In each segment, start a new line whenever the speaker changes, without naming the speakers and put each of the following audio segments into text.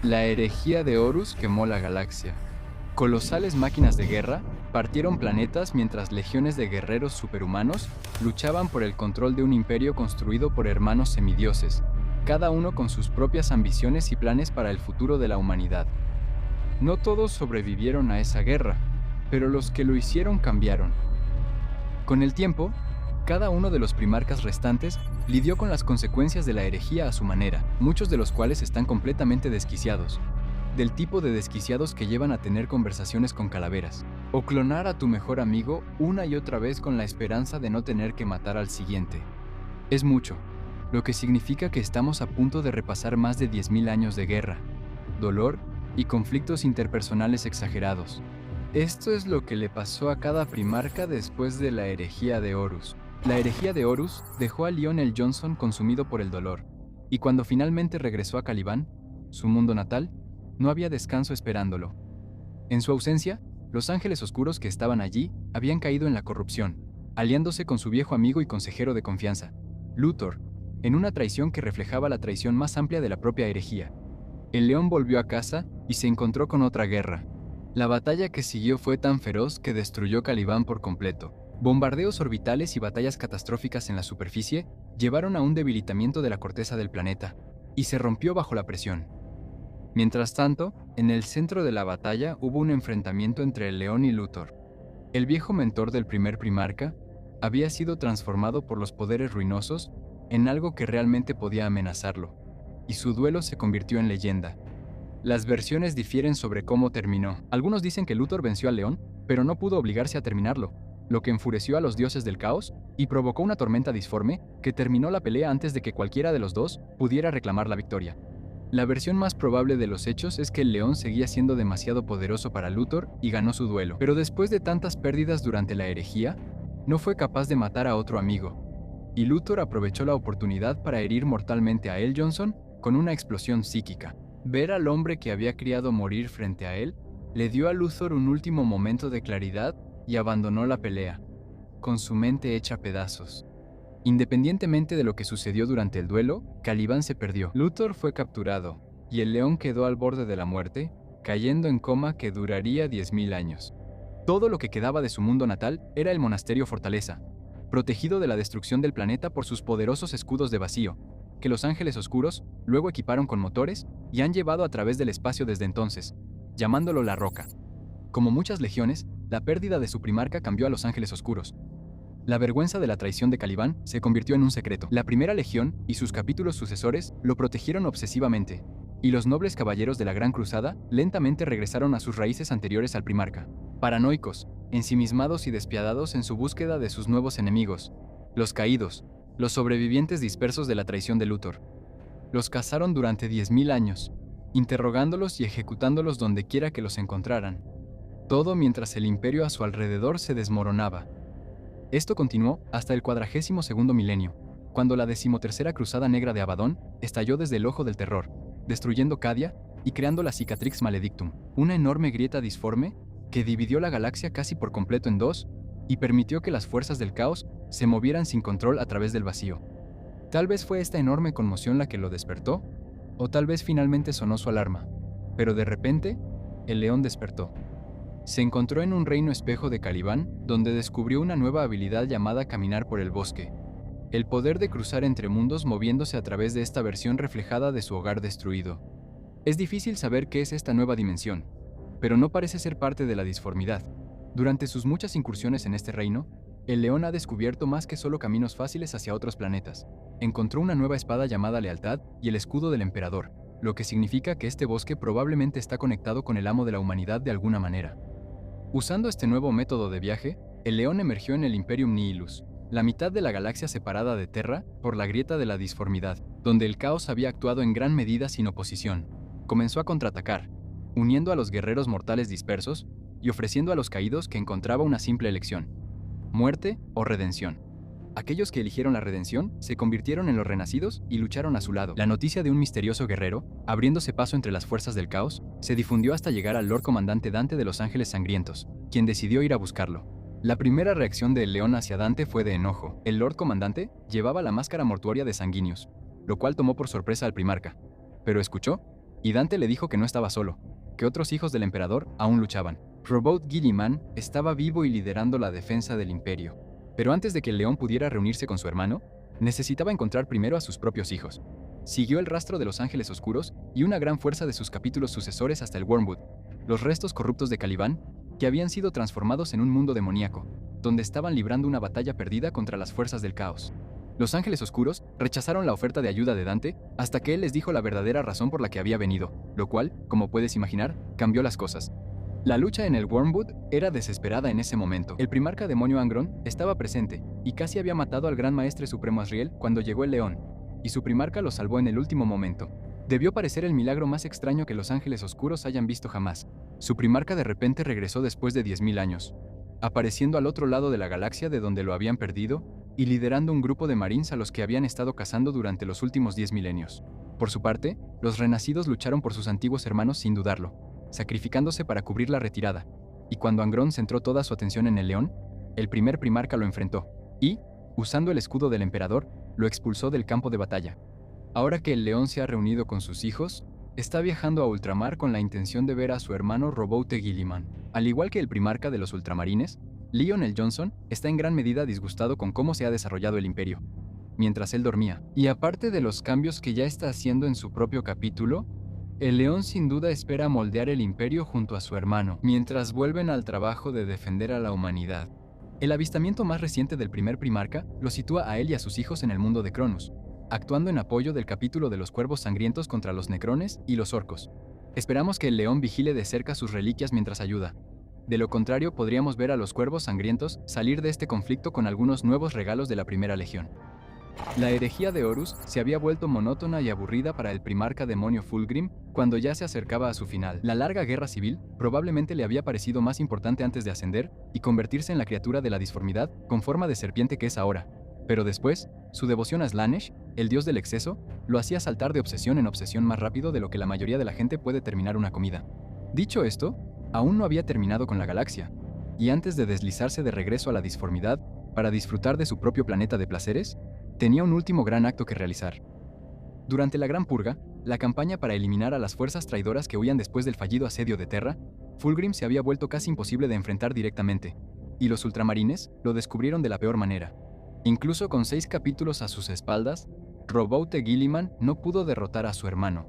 La herejía de Horus quemó la galaxia. Colosales máquinas de guerra partieron planetas mientras legiones de guerreros superhumanos luchaban por el control de un imperio construido por hermanos semidioses, cada uno con sus propias ambiciones y planes para el futuro de la humanidad. No todos sobrevivieron a esa guerra, pero los que lo hicieron cambiaron. Con el tiempo, cada uno de los primarcas restantes lidió con las consecuencias de la herejía a su manera, muchos de los cuales están completamente desquiciados, del tipo de desquiciados que llevan a tener conversaciones con calaveras, o clonar a tu mejor amigo una y otra vez con la esperanza de no tener que matar al siguiente. Es mucho, lo que significa que estamos a punto de repasar más de 10.000 años de guerra, dolor y conflictos interpersonales exagerados. Esto es lo que le pasó a cada primarca después de la herejía de Horus. La herejía de Horus dejó a Lionel Johnson consumido por el dolor, y cuando finalmente regresó a Caliban, su mundo natal, no había descanso esperándolo. En su ausencia, los ángeles oscuros que estaban allí habían caído en la corrupción, aliándose con su viejo amigo y consejero de confianza, Luthor, en una traición que reflejaba la traición más amplia de la propia herejía. El león volvió a casa y se encontró con otra guerra. La batalla que siguió fue tan feroz que destruyó Caliban por completo. Bombardeos orbitales y batallas catastróficas en la superficie llevaron a un debilitamiento de la corteza del planeta, y se rompió bajo la presión. Mientras tanto, en el centro de la batalla hubo un enfrentamiento entre el león y Luthor. El viejo mentor del primer primarca había sido transformado por los poderes ruinosos en algo que realmente podía amenazarlo, y su duelo se convirtió en leyenda. Las versiones difieren sobre cómo terminó. Algunos dicen que Luthor venció al león, pero no pudo obligarse a terminarlo, lo que enfureció a los dioses del caos y provocó una tormenta disforme que terminó la pelea antes de que cualquiera de los dos pudiera reclamar la victoria. La versión más probable de los hechos es que el león seguía siendo demasiado poderoso para Luthor y ganó su duelo, pero después de tantas pérdidas durante la herejía, no fue capaz de matar a otro amigo, y Luthor aprovechó la oportunidad para herir mortalmente a El Johnson con una explosión psíquica. Ver al hombre que había criado morir frente a él le dio a Luthor un último momento de claridad y abandonó la pelea, con su mente hecha pedazos. Independientemente de lo que sucedió durante el duelo, Caliban se perdió. Luthor fue capturado, y el león quedó al borde de la muerte, cayendo en coma que duraría 10.000 años. Todo lo que quedaba de su mundo natal era el monasterio fortaleza, protegido de la destrucción del planeta por sus poderosos escudos de vacío, que los ángeles oscuros luego equiparon con motores y han llevado a través del espacio desde entonces, llamándolo la Roca. Como muchas legiones, la pérdida de su primarca cambió a los ángeles oscuros. La vergüenza de la traición de Caliban se convirtió en un secreto. La primera legión y sus capítulos sucesores lo protegieron obsesivamente, y los nobles caballeros de la Gran Cruzada lentamente regresaron a sus raíces anteriores al primarca, paranoicos, ensimismados y despiadados en su búsqueda de sus nuevos enemigos, los caídos, los sobrevivientes dispersos de la traición de Luthor. Los cazaron durante 10.000 años, interrogándolos y ejecutándolos donde quiera que los encontraran. Todo mientras el imperio a su alrededor se desmoronaba. Esto continuó hasta el 42º milenio, cuando la 13ª Cruzada Negra de Abaddon estalló desde el Ojo del Terror, destruyendo Cadia y creando la Cicatrix Maledictum, una enorme grieta disforme que dividió la galaxia casi por completo en dos y permitió que las fuerzas del caos se movieran sin control a través del vacío. Tal vez fue esta enorme conmoción la que lo despertó, o tal vez finalmente sonó su alarma, pero de repente, el león despertó. Se encontró en un reino espejo de Caliban, donde descubrió una nueva habilidad llamada caminar por el bosque, el poder de cruzar entre mundos moviéndose a través de esta versión reflejada de su hogar destruido. Es difícil saber qué es esta nueva dimensión, pero no parece ser parte de la disformidad. Durante sus muchas incursiones en este reino, el león ha descubierto más que solo caminos fáciles hacia otros planetas. Encontró una nueva espada llamada Lealtad y el escudo del emperador, lo que significa que este bosque probablemente está conectado con el amo de la humanidad de alguna manera. Usando este nuevo método de viaje, el león emergió en el Imperium Nihilus, la mitad de la galaxia separada de Terra por la grieta de la disformidad, donde el caos había actuado en gran medida sin oposición. Comenzó a contraatacar, uniendo a los guerreros mortales dispersos y ofreciendo a los caídos que encontraba una simple elección: muerte o redención. Aquellos que eligieron la redención se convirtieron en los renacidos y lucharon a su lado. La noticia de un misterioso guerrero, abriéndose paso entre las fuerzas del caos, se difundió hasta llegar al Lord Comandante Dante de los Ángeles Sangrientos, quien decidió ir a buscarlo. La primera reacción del león hacia Dante fue de enojo. El Lord Comandante llevaba la máscara mortuoria de Sanguinius, lo cual tomó por sorpresa al primarca. Pero escuchó y Dante le dijo que no estaba solo, que otros hijos del emperador aún luchaban. Robot Guilliman estaba vivo y liderando la defensa del imperio, pero antes de que el león pudiera reunirse con su hermano, necesitaba encontrar primero a sus propios hijos. Siguió el rastro de los ángeles oscuros y una gran fuerza de sus capítulos sucesores hasta el Wormwood, los restos corruptos de Caliban, que habían sido transformados en un mundo demoníaco, donde estaban librando una batalla perdida contra las fuerzas del caos. Los ángeles oscuros rechazaron la oferta de ayuda de Dante hasta que él les dijo la verdadera razón por la que había venido, lo cual, como puedes imaginar, cambió las cosas. La lucha en el Wormwood era desesperada en ese momento. El primarca demonio Angron estaba presente y casi había matado al gran maestre supremo Asriel cuando llegó el león, y su primarca lo salvó en el último momento. Debió parecer el milagro más extraño que los ángeles oscuros hayan visto jamás. Su primarca de repente regresó después de 10.000 años, apareciendo al otro lado de la galaxia de donde lo habían perdido y liderando un grupo de marines a los que habían estado cazando durante los últimos 10 milenios. Por su parte, los renacidos lucharon por sus antiguos hermanos sin dudarlo, sacrificándose para cubrir la retirada, y cuando Angron centró toda su atención en el león, el primer primarca lo enfrentó, y, usando el escudo del emperador, lo expulsó del campo de batalla. Ahora que el león se ha reunido con sus hijos, está viajando a ultramar con la intención de ver a su hermano Roboute Guilliman. Al igual que el primarca de los ultramarines, Lionel Johnson está en gran medida disgustado con cómo se ha desarrollado el imperio, mientras él dormía. Y aparte de los cambios que ya está haciendo en su propio capítulo, el león sin duda espera moldear el imperio junto a su hermano, mientras vuelven al trabajo de defender a la humanidad. El avistamiento más reciente del primer primarca lo sitúa a él y a sus hijos en el mundo de Cronus, actuando en apoyo del capítulo de los cuervos sangrientos contra los necrones y los orcos. Esperamos que el león vigile de cerca sus reliquias mientras ayuda. De lo contrario, podríamos ver a los cuervos sangrientos salir de este conflicto con algunos nuevos regalos de la primera legión. La herejía de Horus se había vuelto monótona y aburrida para el primarca demonio Fulgrim cuando ya se acercaba a su final. La larga guerra civil probablemente le había parecido más importante antes de ascender y convertirse en la criatura de la disformidad con forma de serpiente que es ahora. Pero después, su devoción a Slanesh, el dios del exceso, lo hacía saltar de obsesión en obsesión más rápido de lo que la mayoría de la gente puede terminar una comida. Dicho esto, aún no había terminado con la galaxia, y antes de deslizarse de regreso a la disformidad para disfrutar de su propio planeta de placeres, tenía un último gran acto que realizar. Durante la Gran Purga, la campaña para eliminar a las fuerzas traidoras que huían después del fallido asedio de Terra, Fulgrim se había vuelto casi imposible de enfrentar directamente, y los ultramarines lo descubrieron de la peor manera. Incluso con 6 capítulos a sus espaldas, Roboute Guilliman no pudo derrotar a su hermano,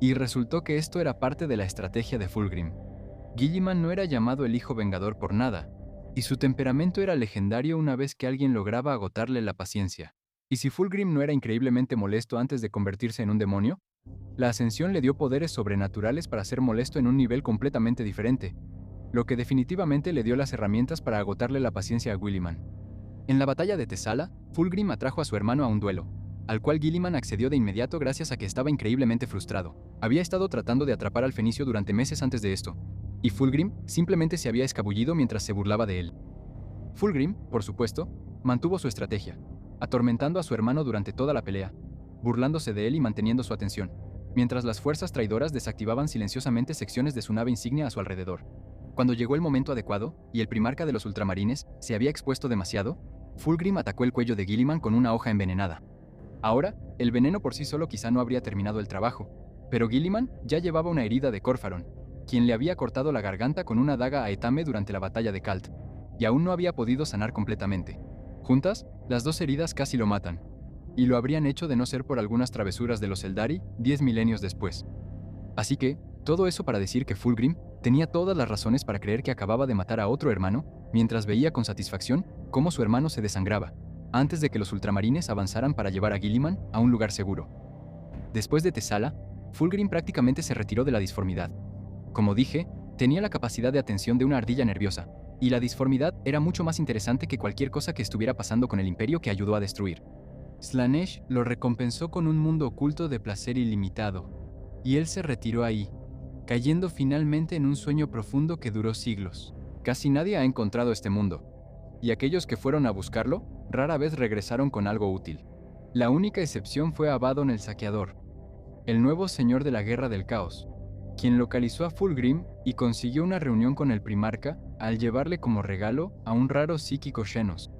y resultó que esto era parte de la estrategia de Fulgrim. Guilliman no era llamado el Hijo Vengador por nada, y su temperamento era legendario una vez que alguien lograba agotarle la paciencia. Y si Fulgrim no era increíblemente molesto antes de convertirse en un demonio, la ascensión le dio poderes sobrenaturales para ser molesto en un nivel completamente diferente, lo que definitivamente le dio las herramientas para agotarle la paciencia a Guilliman. En la batalla de Tesala, Fulgrim atrajo a su hermano a un duelo, al cual Guilliman accedió de inmediato gracias a que estaba increíblemente frustrado. Había estado tratando de atrapar al fenicio durante meses antes de esto, y Fulgrim simplemente se había escabullido mientras se burlaba de él. Fulgrim, por supuesto, mantuvo su estrategia, atormentando a su hermano durante toda la pelea, burlándose de él y manteniendo su atención, mientras las fuerzas traidoras desactivaban silenciosamente secciones de su nave insignia a su alrededor. Cuando llegó el momento adecuado y el primarca de los ultramarines se había expuesto demasiado, Fulgrim atacó el cuello de Guilliman con una hoja envenenada. Ahora, el veneno por sí solo quizá no habría terminado el trabajo, pero Guilliman ya llevaba una herida de Corfaron, quien le había cortado la garganta con una daga a Etame durante la batalla de Khalt, y aún no había podido sanar completamente. Juntas, las dos heridas casi lo matan, y lo habrían hecho de no ser por algunas travesuras de los Eldari 10 milenios después. Así que, todo eso para decir que Fulgrim tenía todas las razones para creer que acababa de matar a otro hermano, mientras veía con satisfacción cómo su hermano se desangraba, antes de que los ultramarines avanzaran para llevar a Guilliman a un lugar seguro. Después de Tesala, Fulgrim prácticamente se retiró de la disformidad. Como dije, tenía la capacidad de atención de una ardilla nerviosa, y la disformidad era mucho más interesante que cualquier cosa que estuviera pasando con el imperio que ayudó a destruir. Slanesh lo recompensó con un mundo oculto de placer ilimitado, y él se retiró ahí, cayendo finalmente en un sueño profundo que duró siglos. Casi nadie ha encontrado este mundo, y aquellos que fueron a buscarlo rara vez regresaron con algo útil. La única excepción fue Abaddon el Saqueador, el nuevo señor de la Guerra del Caos, quien localizó a Fulgrim y consiguió una reunión con el primarca al llevarle como regalo a un raro psíquico Xenos.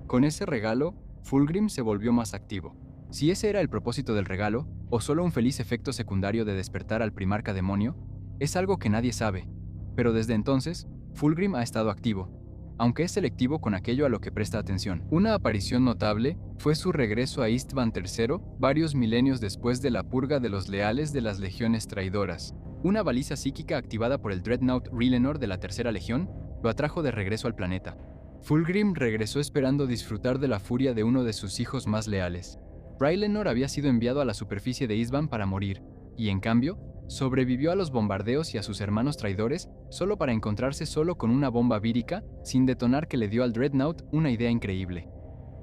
Con ese regalo, Fulgrim se volvió más activo. Si ese era el propósito del regalo, o solo un feliz efecto secundario de despertar al primarca demonio, es algo que nadie sabe, pero desde entonces, Fulgrim ha estado activo, aunque es selectivo con aquello a lo que presta atención. Una aparición notable fue su regreso a Istvan III varios milenios después de la purga de los leales de las legiones traidoras. Una baliza psíquica activada por el Dreadnought R'hllor de la Tercera Legión lo atrajo de regreso al planeta. Fulgrim regresó esperando disfrutar de la furia de uno de sus hijos más leales. R'hllor había sido enviado a la superficie de Istvan para morir, y en cambio, sobrevivió a los bombardeos y a sus hermanos traidores solo para encontrarse solo con una bomba vírica sin detonar que le dio al Dreadnought una idea increíble.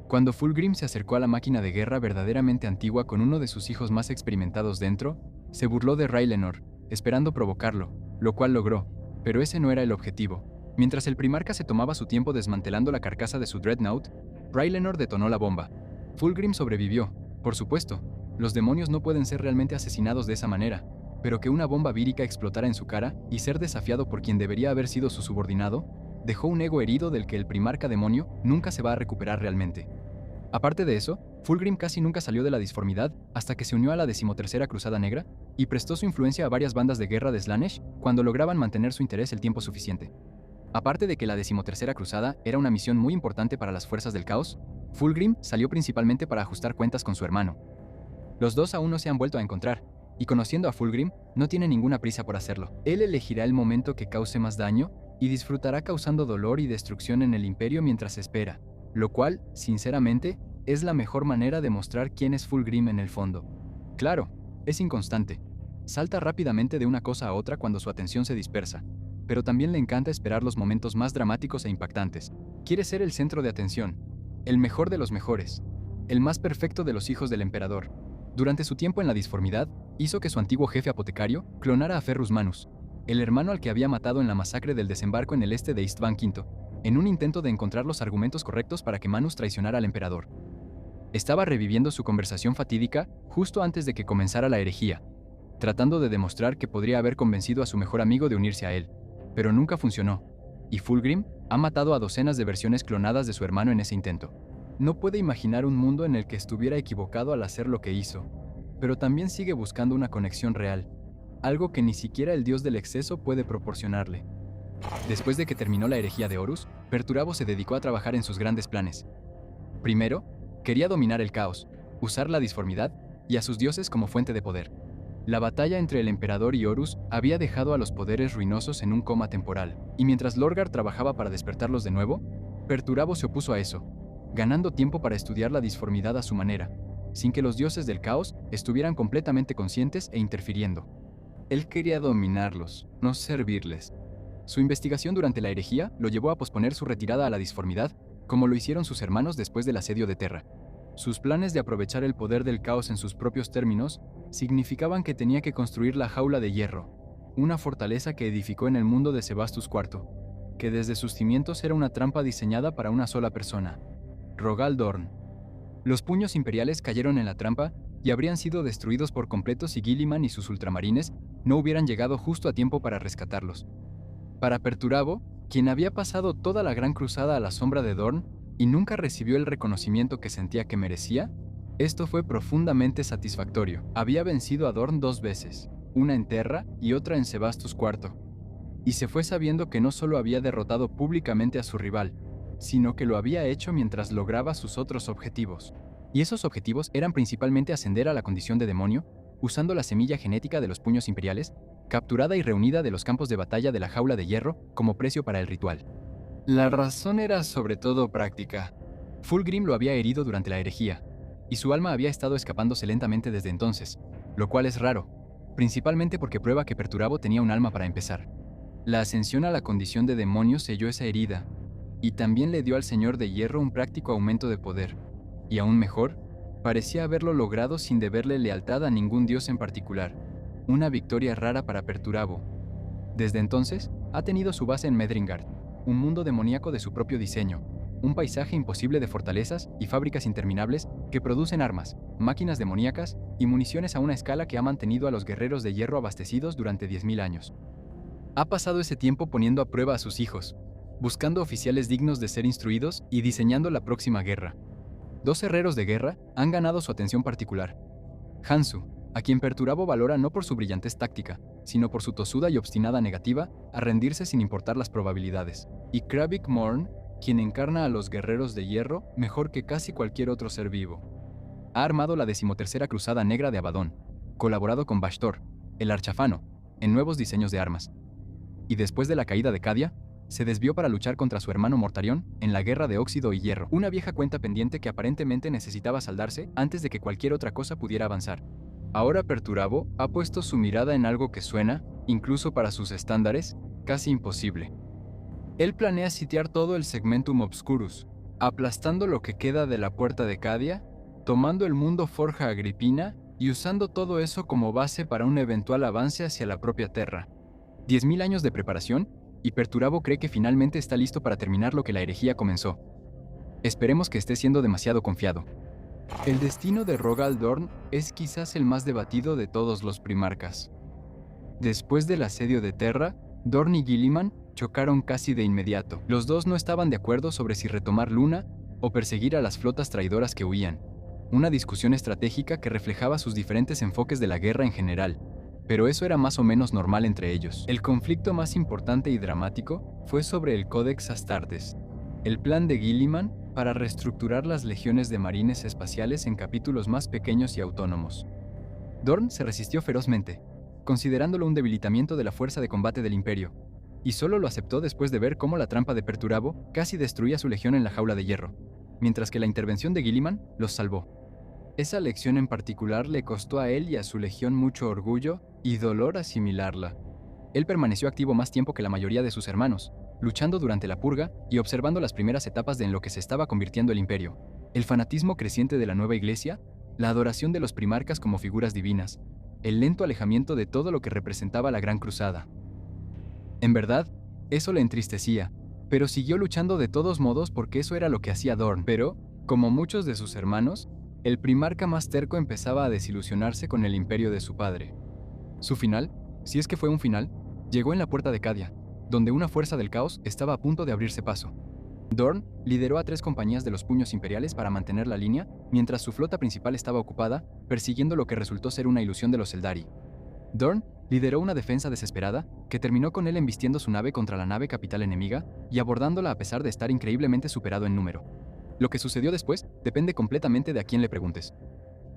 Cuando Fulgrim se acercó a la máquina de guerra verdaderamente antigua con uno de sus hijos más experimentados dentro, se burló de R'hllor, esperando provocarlo, lo cual logró, pero ese no era el objetivo. Mientras el primarca se tomaba su tiempo desmantelando la carcasa de su Dreadnought, R'hllor detonó la bomba. Fulgrim sobrevivió, por supuesto. Los demonios no pueden ser realmente asesinados de esa manera, pero que una bomba vírica explotara en su cara y ser desafiado por quien debería haber sido su subordinado, dejó un ego herido del que el primarca demonio nunca se va a recuperar realmente. Aparte de eso, Fulgrim casi nunca salió de la disformidad hasta que se unió a la 13ª Cruzada Negra y prestó su influencia a varias bandas de guerra de Slaanesh cuando lograban mantener su interés el tiempo suficiente. Aparte de que la 13ª Cruzada era una misión muy importante para las fuerzas del caos, Fulgrim salió principalmente para ajustar cuentas con su hermano. Los dos aún no se han vuelto a encontrar, y conociendo a Fulgrim, no tiene ninguna prisa por hacerlo. Él elegirá el momento que cause más daño y disfrutará causando dolor y destrucción en el Imperio mientras espera, lo cual, sinceramente, es la mejor manera de mostrar quién es Fulgrim en el fondo. Claro, es inconstante. Salta rápidamente de una cosa a otra cuando su atención se dispersa, pero también le encanta esperar los momentos más dramáticos e impactantes. Quiere ser el centro de atención, el mejor de los mejores, el más perfecto de los hijos del emperador. Durante su tiempo en la disformidad, hizo que su antiguo jefe apotecario clonara a Ferrus Manus, el hermano al que había matado en la masacre del desembarco en el este de Istvan V, en un intento de encontrar los argumentos correctos para que Manus traicionara al emperador. Estaba reviviendo su conversación fatídica justo antes de que comenzara la herejía, tratando de demostrar que podría haber convencido a su mejor amigo de unirse a él, pero nunca funcionó, y Fulgrim ha matado a docenas de versiones clonadas de su hermano en ese intento. No puede imaginar un mundo en el que estuviera equivocado al hacer lo que hizo, pero también sigue buscando una conexión real, algo que ni siquiera el dios del exceso puede proporcionarle. Después de que terminó la herejía de Horus, Perturabo se dedicó a trabajar en sus grandes planes. Primero, quería dominar el caos, usar la disformidad y a sus dioses como fuente de poder. La batalla entre el emperador y Horus había dejado a los poderes ruinosos en un coma temporal, y mientras Lorgar trabajaba para despertarlos de nuevo, Perturabo se opuso a eso, ganando tiempo para estudiar la disformidad a su manera, sin que los dioses del caos estuvieran completamente conscientes e interfiriendo. Él quería dominarlos, no servirles. Su investigación durante la herejía lo llevó a posponer su retirada a la disformidad, como lo hicieron sus hermanos después del asedio de Terra. Sus planes de aprovechar el poder del caos en sus propios términos significaban que tenía que construir la Jaula de Hierro, una fortaleza que edificó en el mundo de Sebastus IV, que desde sus cimientos era una trampa diseñada para una sola persona, Rogal Dorn. Los puños imperiales cayeron en la trampa y habrían sido destruidos por completo si Guilliman y sus ultramarines no hubieran llegado justo a tiempo para rescatarlos. Para Perturabo, quien había pasado toda la Gran Cruzada a la sombra de Dorn y nunca recibió el reconocimiento que sentía que merecía, esto fue profundamente satisfactorio. Había vencido a Dorn 2 veces, una en Terra y otra en Sebastus IV, y se fue sabiendo que no solo había derrotado públicamente a su rival, sino que lo había hecho mientras lograba sus otros objetivos. Y esos objetivos eran principalmente ascender a la condición de demonio, usando la semilla genética de los puños imperiales, capturada y reunida de los campos de batalla de la Jaula de Hierro como precio para el ritual. La razón era sobre todo práctica. Fulgrim lo había herido durante la herejía, y su alma había estado escapándose lentamente desde entonces, lo cual es raro, principalmente porque prueba que Perturabo tenía un alma para empezar. La ascensión a la condición de demonio selló esa herida, y también le dio al Señor de Hierro un práctico aumento de poder, y aún mejor, parecía haberlo logrado sin deberle lealtad a ningún dios en particular, una victoria rara para Perturabo. Desde entonces, ha tenido su base en Medringard, un mundo demoníaco de su propio diseño, un paisaje imposible de fortalezas y fábricas interminables que producen armas, máquinas demoníacas y municiones a una escala que ha mantenido a los guerreros de hierro abastecidos durante 10.000 años. Ha pasado ese tiempo poniendo a prueba a sus hijos, buscando oficiales dignos de ser instruidos y diseñando la próxima guerra. 2 herreros de guerra han ganado su atención particular. Hansu, a quien Perturabo valora no por su brillantez táctica, sino por su tosuda y obstinada negativa a rendirse sin importar las probabilidades. Y Kravik Morn, quien encarna a los guerreros de hierro mejor que casi cualquier otro ser vivo. Ha armado la 13ª Cruzada Negra de Abaddon, colaborado con Bashtor, el Archafano, en nuevos diseños de armas. Y después de la caída de Cadia, se desvió para luchar contra su hermano Mortarion en la Guerra de Óxido y Hierro, una vieja cuenta pendiente que aparentemente necesitaba saldarse antes de que cualquier otra cosa pudiera avanzar. Ahora Perturabo ha puesto su mirada en algo que suena, incluso para sus estándares, casi imposible. Él planea sitiar todo el Segmentum Obscurus, aplastando lo que queda de la Puerta de Cadia, tomando el mundo Forja Agripina y usando todo eso como base para un eventual avance hacia la propia Terra. 10.000 años de preparación, y Perturabo cree que finalmente está listo para terminar lo que la herejía comenzó. Esperemos que esté siendo demasiado confiado. El destino de Rogal Dorn es quizás el más debatido de todos los primarcas. Después del asedio de Terra, Dorn y Guilliman chocaron casi de inmediato. Los dos no estaban de acuerdo sobre si retomar Luna o perseguir a las flotas traidoras que huían. Una discusión estratégica que reflejaba sus diferentes enfoques de la guerra en general, pero eso era más o menos normal entre ellos. El conflicto más importante y dramático fue sobre el Codex Astartes, el plan de Guilliman para reestructurar las legiones de marines espaciales en capítulos más pequeños y autónomos. Dorn se resistió ferozmente, considerándolo un debilitamiento de la fuerza de combate del Imperio, y solo lo aceptó después de ver cómo la trampa de Perturabo casi destruía su legión en la jaula de hierro, mientras que la intervención de Guilliman los salvó. Esa lección en particular le costó a él y a su legión mucho orgullo y dolor asimilarla. Él permaneció activo más tiempo que la mayoría de sus hermanos, luchando durante la purga y observando las primeras etapas de en lo que se estaba convirtiendo el Imperio. El fanatismo creciente de la nueva iglesia, la adoración de los primarcas como figuras divinas, el lento alejamiento de todo lo que representaba la Gran Cruzada. En verdad, eso le entristecía, pero siguió luchando de todos modos porque eso era lo que hacía Dorn. Pero, como muchos de sus hermanos, el primarca más terco empezaba a desilusionarse con el imperio de su padre. Su final, si es que fue un final, llegó en la Puerta de Cadia, donde una fuerza del caos estaba a punto de abrirse paso. Dorn lideró a 3 compañías de los puños imperiales para mantener la línea, mientras su flota principal estaba ocupada, persiguiendo lo que resultó ser una ilusión de los Eldari. Dorn lideró una defensa desesperada, que terminó con él embistiendo su nave contra la nave capital enemiga y abordándola a pesar de estar increíblemente superado en número. Lo que sucedió después depende completamente de a quién le preguntes.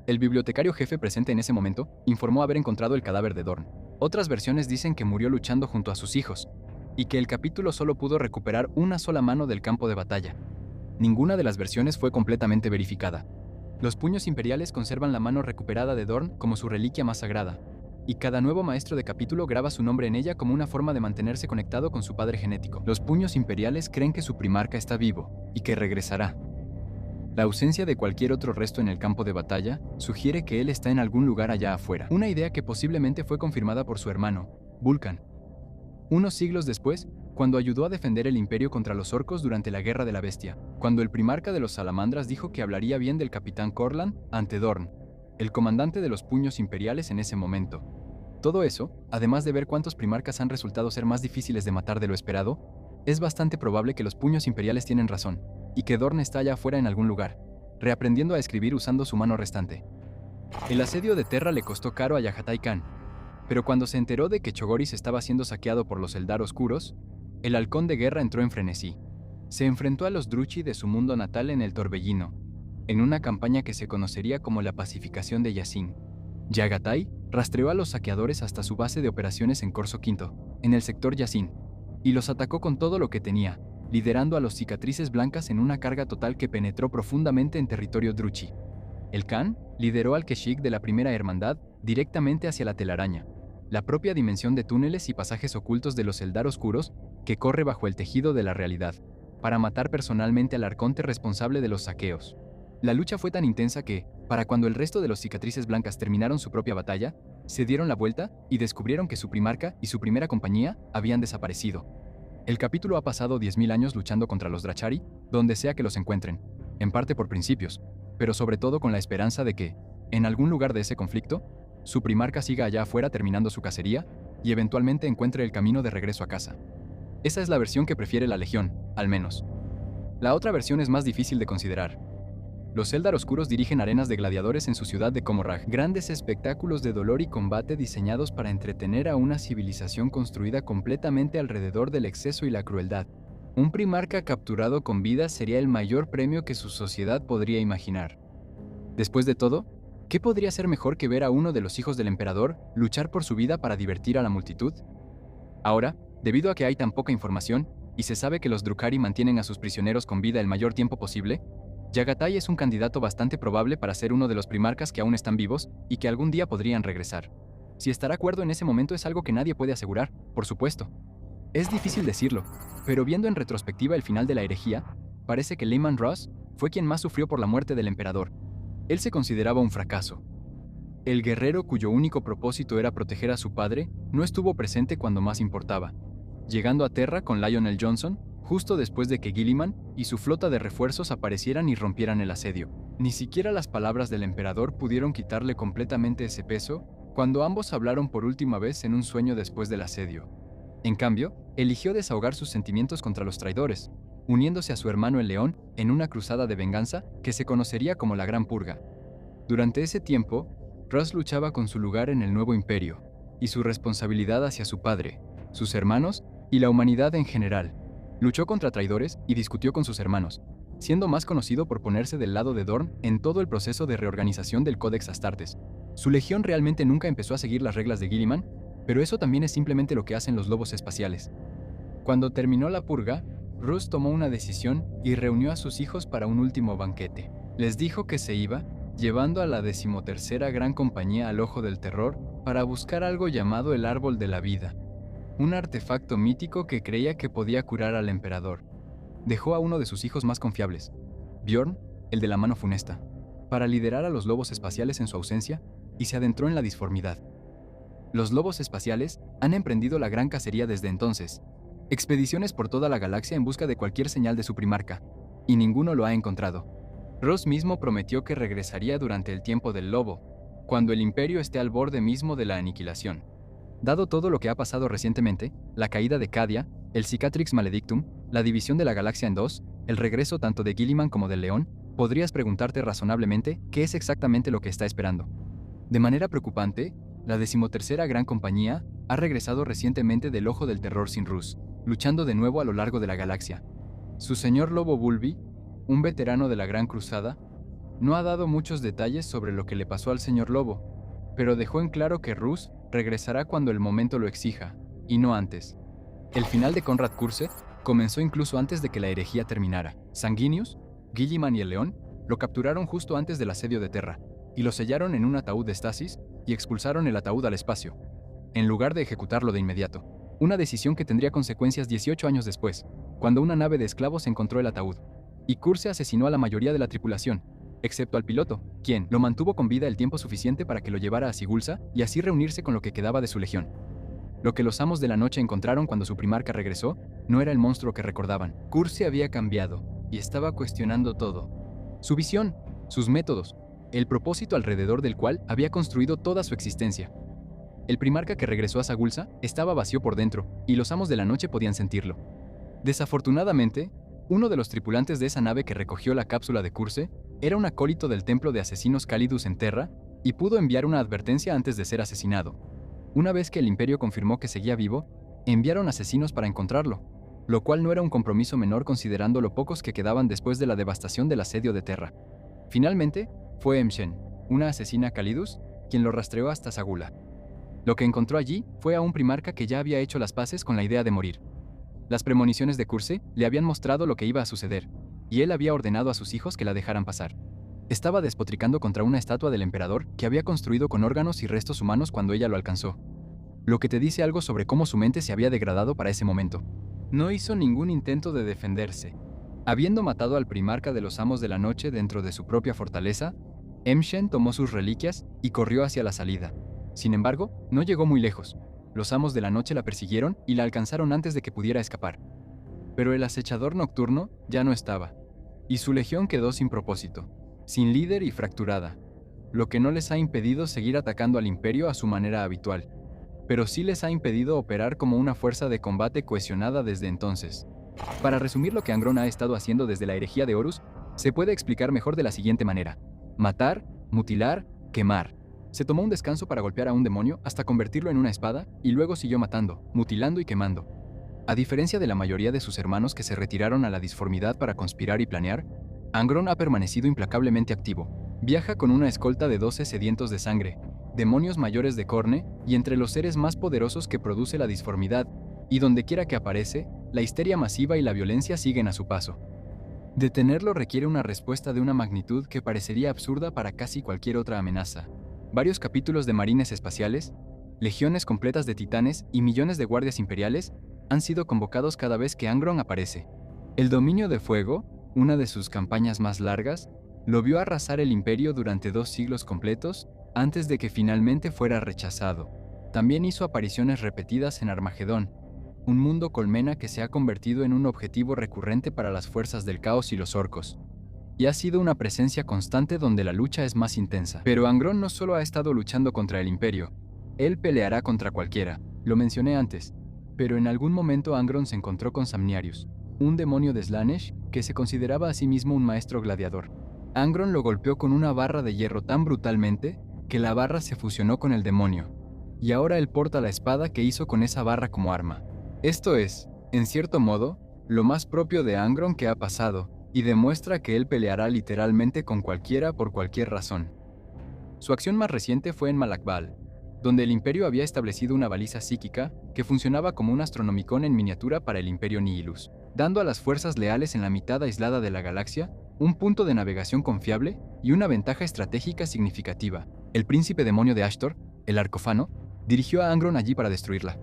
El bibliotecario jefe presente en ese momento informó haber encontrado el cadáver de Dorn. Otras versiones dicen que murió luchando junto a sus hijos, y que el capítulo solo pudo recuperar una sola mano del campo de batalla. Ninguna de las versiones fue completamente verificada. Los puños imperiales conservan la mano recuperada de Dorn como su reliquia más sagrada, y cada nuevo maestro de capítulo graba su nombre en ella como una forma de mantenerse conectado con su padre genético. Los puños imperiales creen que su primarca está vivo, y que regresará. La ausencia de cualquier otro resto en el campo de batalla sugiere que él está en algún lugar allá afuera, una idea que posiblemente fue confirmada por su hermano, Vulcan. Unos siglos después, cuando ayudó a defender el imperio contra los orcos durante la Guerra de la Bestia, cuando el primarca de los salamandras dijo que hablaría bien del capitán Corlan ante Dorn, el comandante de los puños imperiales en ese momento. Todo eso, además de ver cuántos primarcas han resultado ser más difíciles de matar de lo esperado, es bastante probable que los puños imperiales tienen razón, y que Dorn está allá afuera en algún lugar, reaprendiendo a escribir usando su mano restante. El asedio de Terra le costó caro a Yahatai Khan, pero cuando se enteró de que Chogoris estaba siendo saqueado por los Eldar Oscuros, el halcón de guerra entró en frenesí. Se enfrentó a los Druchi de su mundo natal en el Torbellino, en una campaña que se conocería como la pacificación de Yasin. Yagatai rastreó a los saqueadores hasta su base de operaciones en Corso V, en el sector Yasin, y los atacó con todo lo que tenía, liderando a los cicatrices blancas en una carga total que penetró profundamente en territorio Druchi. El Khan lideró al Keshik de la Primera Hermandad directamente hacia la telaraña, la propia dimensión de túneles y pasajes ocultos de los Eldar Oscuros que corre bajo el tejido de la realidad, para matar personalmente al arconte responsable de los saqueos. La lucha fue tan intensa que, para cuando el resto de los cicatrices blancas terminaron su propia batalla, se dieron la vuelta y descubrieron que su primarca y su primera compañía habían desaparecido. El capítulo ha pasado 10.000 años luchando contra los Drachari, donde sea que los encuentren, en parte por principios, pero sobre todo con la esperanza de que, en algún lugar de ese conflicto, su primarca siga allá afuera terminando su cacería y eventualmente encuentre el camino de regreso a casa. Esa es la versión que prefiere la Legión, al menos. La otra versión es más difícil de considerar. Los Eldar Oscuros dirigen arenas de gladiadores en su ciudad de Komorrag, grandes espectáculos de dolor y combate diseñados para entretener a una civilización construida completamente alrededor del exceso y la crueldad. Un primarca capturado con vida sería el mayor premio que su sociedad podría imaginar. Después de todo, ¿qué podría ser mejor que ver a uno de los hijos del emperador luchar por su vida para divertir a la multitud? Ahora, debido a que hay tan poca información, y se sabe que los Drukhari mantienen a sus prisioneros con vida el mayor tiempo posible, Yagatai es un candidato bastante probable para ser uno de los primarcas que aún están vivos y que algún día podrían regresar. Si estará acuerdo en ese momento es algo que nadie puede asegurar, por supuesto. Es difícil decirlo, pero viendo en retrospectiva el final de la herejía, parece que Leman Russ fue quien más sufrió por la muerte del emperador. Él se consideraba un fracaso. El guerrero cuyo único propósito era proteger a su padre no estuvo presente cuando más importaba, llegando a Terra con Lionel Johnson justo después de que Guilliman y su flota de refuerzos aparecieran y rompieran el asedio. Ni siquiera las palabras del emperador pudieron quitarle completamente ese peso cuando ambos hablaron por última vez en un sueño después del asedio. En cambio, eligió desahogar sus sentimientos contra los traidores, uniéndose a su hermano el León en una cruzada de venganza que se conocería como la Gran Purga. Durante ese tiempo, Russ luchaba con su lugar en el nuevo imperio y su responsabilidad hacia su padre, sus hermanos y la humanidad en general. Luchó contra traidores y discutió con sus hermanos, siendo más conocido por ponerse del lado de Dorn en todo el proceso de reorganización del Codex Astartes. Su legión realmente nunca empezó a seguir las reglas de Guilliman, pero eso también es simplemente lo que hacen los lobos espaciales. Cuando terminó la purga, Russ tomó una decisión y reunió a sus hijos para un último banquete. Les dijo que se iba, llevando a la 13ª Gran Compañía al Ojo del Terror para buscar algo llamado el Árbol de la Vida, un artefacto mítico que creía que podía curar al emperador. Dejó a uno de sus hijos más confiables, Bjorn, el de la mano funesta, para liderar a los lobos espaciales en su ausencia y se adentró en la disformidad. Los lobos espaciales han emprendido la gran cacería desde entonces, expediciones por toda la galaxia en busca de cualquier señal de su primarca, y ninguno lo ha encontrado. Ross mismo prometió que regresaría durante el tiempo del lobo, cuando el imperio esté al borde mismo de la aniquilación. Dado todo lo que ha pasado recientemente, la caída de Cadia, el Cicatrix Maledictum, la división de la galaxia en dos, el regreso tanto de Guilliman como del León, podrías preguntarte razonablemente qué es exactamente lo que está esperando. De manera preocupante, la 13ª Gran Compañía ha regresado recientemente del Ojo del Terror sin Russ, luchando de nuevo a lo largo de la galaxia. Su señor Lobo Bulby, un veterano de la Gran Cruzada, no ha dado muchos detalles sobre lo que le pasó al señor Lobo, pero dejó en claro que Russ regresará cuando el momento lo exija, y no antes. El final de Konrad Curze comenzó incluso antes de que la herejía terminara. Sanguinius, Guilliman y el León lo capturaron justo antes del asedio de Terra, y lo sellaron en un ataúd de estasis y expulsaron el ataúd al espacio, en lugar de ejecutarlo de inmediato. Una decisión que tendría consecuencias 18 años después, cuando una nave de esclavos encontró el ataúd. Y Curze asesinó a la mayoría de la tripulación, excepto al piloto, quien lo mantuvo con vida el tiempo suficiente para que lo llevara a Sigulsa y así reunirse con lo que quedaba de su legión. Lo que los amos de la noche encontraron cuando su primarca regresó no era el monstruo que recordaban. Curze había cambiado y estaba cuestionando todo. Su visión, sus métodos, el propósito alrededor del cual había construido toda su existencia. El primarca que regresó a Sigulsa estaba vacío por dentro y los amos de la noche podían sentirlo. Desafortunadamente, uno de los tripulantes de esa nave que recogió la cápsula de Curze era un acólito del templo de asesinos Calidus en Terra y pudo enviar una advertencia antes de ser asesinado. Una vez que el imperio confirmó que seguía vivo, enviaron asesinos para encontrarlo, lo cual no era un compromiso menor considerando lo pocos que quedaban después de la devastación del asedio de Terra. Finalmente, fue Emshen, una asesina Calidus, quien lo rastreó hasta Sagula. Lo que encontró allí fue a un primarca que ya había hecho las paces con la idea de morir. Las premoniciones de Curze le habían mostrado lo que iba a suceder, y él había ordenado a sus hijos que la dejaran pasar. Estaba despotricando contra una estatua del emperador que había construido con órganos y restos humanos cuando ella lo alcanzó. Lo que te dice algo sobre cómo su mente se había degradado para ese momento. No hizo ningún intento de defenderse. Habiendo matado al primarca de los amos de la noche dentro de su propia fortaleza, Emshen tomó sus reliquias y corrió hacia la salida. Sin embargo, no llegó muy lejos. Los amos de la noche la persiguieron y la alcanzaron antes de que pudiera escapar. Pero el acechador nocturno ya no estaba, y su legión quedó sin propósito, sin líder y fracturada, lo que no les ha impedido seguir atacando al imperio a su manera habitual, pero sí les ha impedido operar como una fuerza de combate cohesionada desde entonces. Para resumir lo que Angron ha estado haciendo desde la herejía de Horus, Se puede explicar mejor de la siguiente manera: matar, mutilar, quemar. Se tomó un descanso para golpear a un demonio hasta convertirlo en una espada y luego siguió matando, mutilando y quemando. A diferencia de la mayoría de sus hermanos que se retiraron a la disformidad para conspirar y planear, Angron ha permanecido implacablemente activo. Viaja con una escolta de 12 sedientos de sangre, demonios mayores de Khorne y entre los seres más poderosos que produce la disformidad, y donde quiera que aparece, la histeria masiva y la violencia siguen a su paso. Detenerlo requiere una respuesta de una magnitud que parecería absurda para casi cualquier otra amenaza. Varios capítulos de marines espaciales, legiones completas de titanes y millones de guardias imperiales han sido convocados cada vez que Angron aparece. El dominio de fuego, una de sus campañas más largas, lo vio arrasar el imperio durante 2 siglos completos antes de que finalmente fuera rechazado. También hizo apariciones repetidas en Armagedón, un mundo colmena que se ha convertido en un objetivo recurrente para las fuerzas del caos y los orcos. Y ha sido una presencia constante donde la lucha es más intensa. Pero Angron no solo ha estado luchando contra el imperio, él peleará contra cualquiera, lo mencioné antes, pero en algún momento Angron se encontró con Samniarius, un demonio de Slaanesh que se consideraba a sí mismo un maestro gladiador. Angron lo golpeó con una barra de hierro tan brutalmente que la barra se fusionó con el demonio, y ahora él porta la espada que hizo con esa barra como arma. Esto es, en cierto modo, lo más propio de Angron que ha pasado, y demuestra que él peleará literalmente con cualquiera por cualquier razón. Su acción más reciente fue en Malakbal, donde el Imperio había establecido una baliza psíquica que funcionaba como un astronomicón en miniatura para el Imperio Nihilus, dando a las fuerzas leales en la mitad aislada de la galaxia un punto de navegación confiable y una ventaja estratégica significativa. El príncipe demonio de Ashtor, el Arcófano, dirigió a Angron allí para destruirla.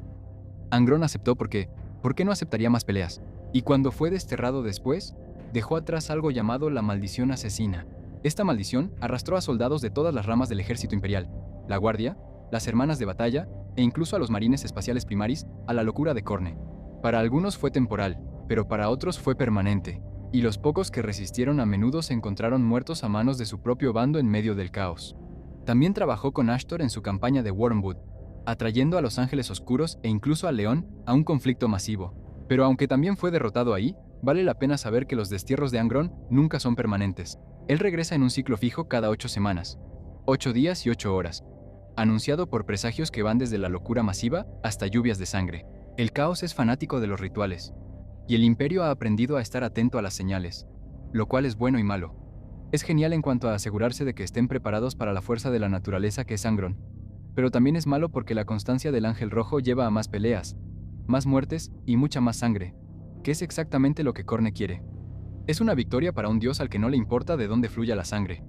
Angron aceptó porque, ¿por qué no aceptaría más peleas? Y cuando fue desterrado después, dejó atrás algo llamado la maldición asesina. Esta maldición arrastró a soldados de todas las ramas del ejército imperial, la guardia, las hermanas de batalla e incluso a los marines espaciales primaris a la locura de Khorne. Para algunos fue temporal, pero para otros fue permanente, y los pocos que resistieron a menudo se encontraron muertos a manos de su propio bando en medio del caos. También trabajó con Ashtor en su campaña de Wormwood, atrayendo a los ángeles oscuros e incluso al león a un conflicto masivo. Pero aunque también fue derrotado ahí, vale la pena saber que los destierros de Angron nunca son permanentes. Él regresa en un ciclo fijo cada 8 semanas, 8 días y 8 horas, anunciado por presagios que van desde la locura masiva hasta lluvias de sangre. El caos es fanático de los rituales, y el imperio ha aprendido a estar atento a las señales, lo cual es bueno y malo. Es genial en cuanto a asegurarse de que estén preparados para la fuerza de la naturaleza que es Angron, pero también es malo porque la constancia del Ángel Rojo lleva a más peleas, más muertes y mucha más sangre, que es exactamente lo que Khorne quiere. Es una victoria para un dios al que no le importa de dónde fluya la sangre.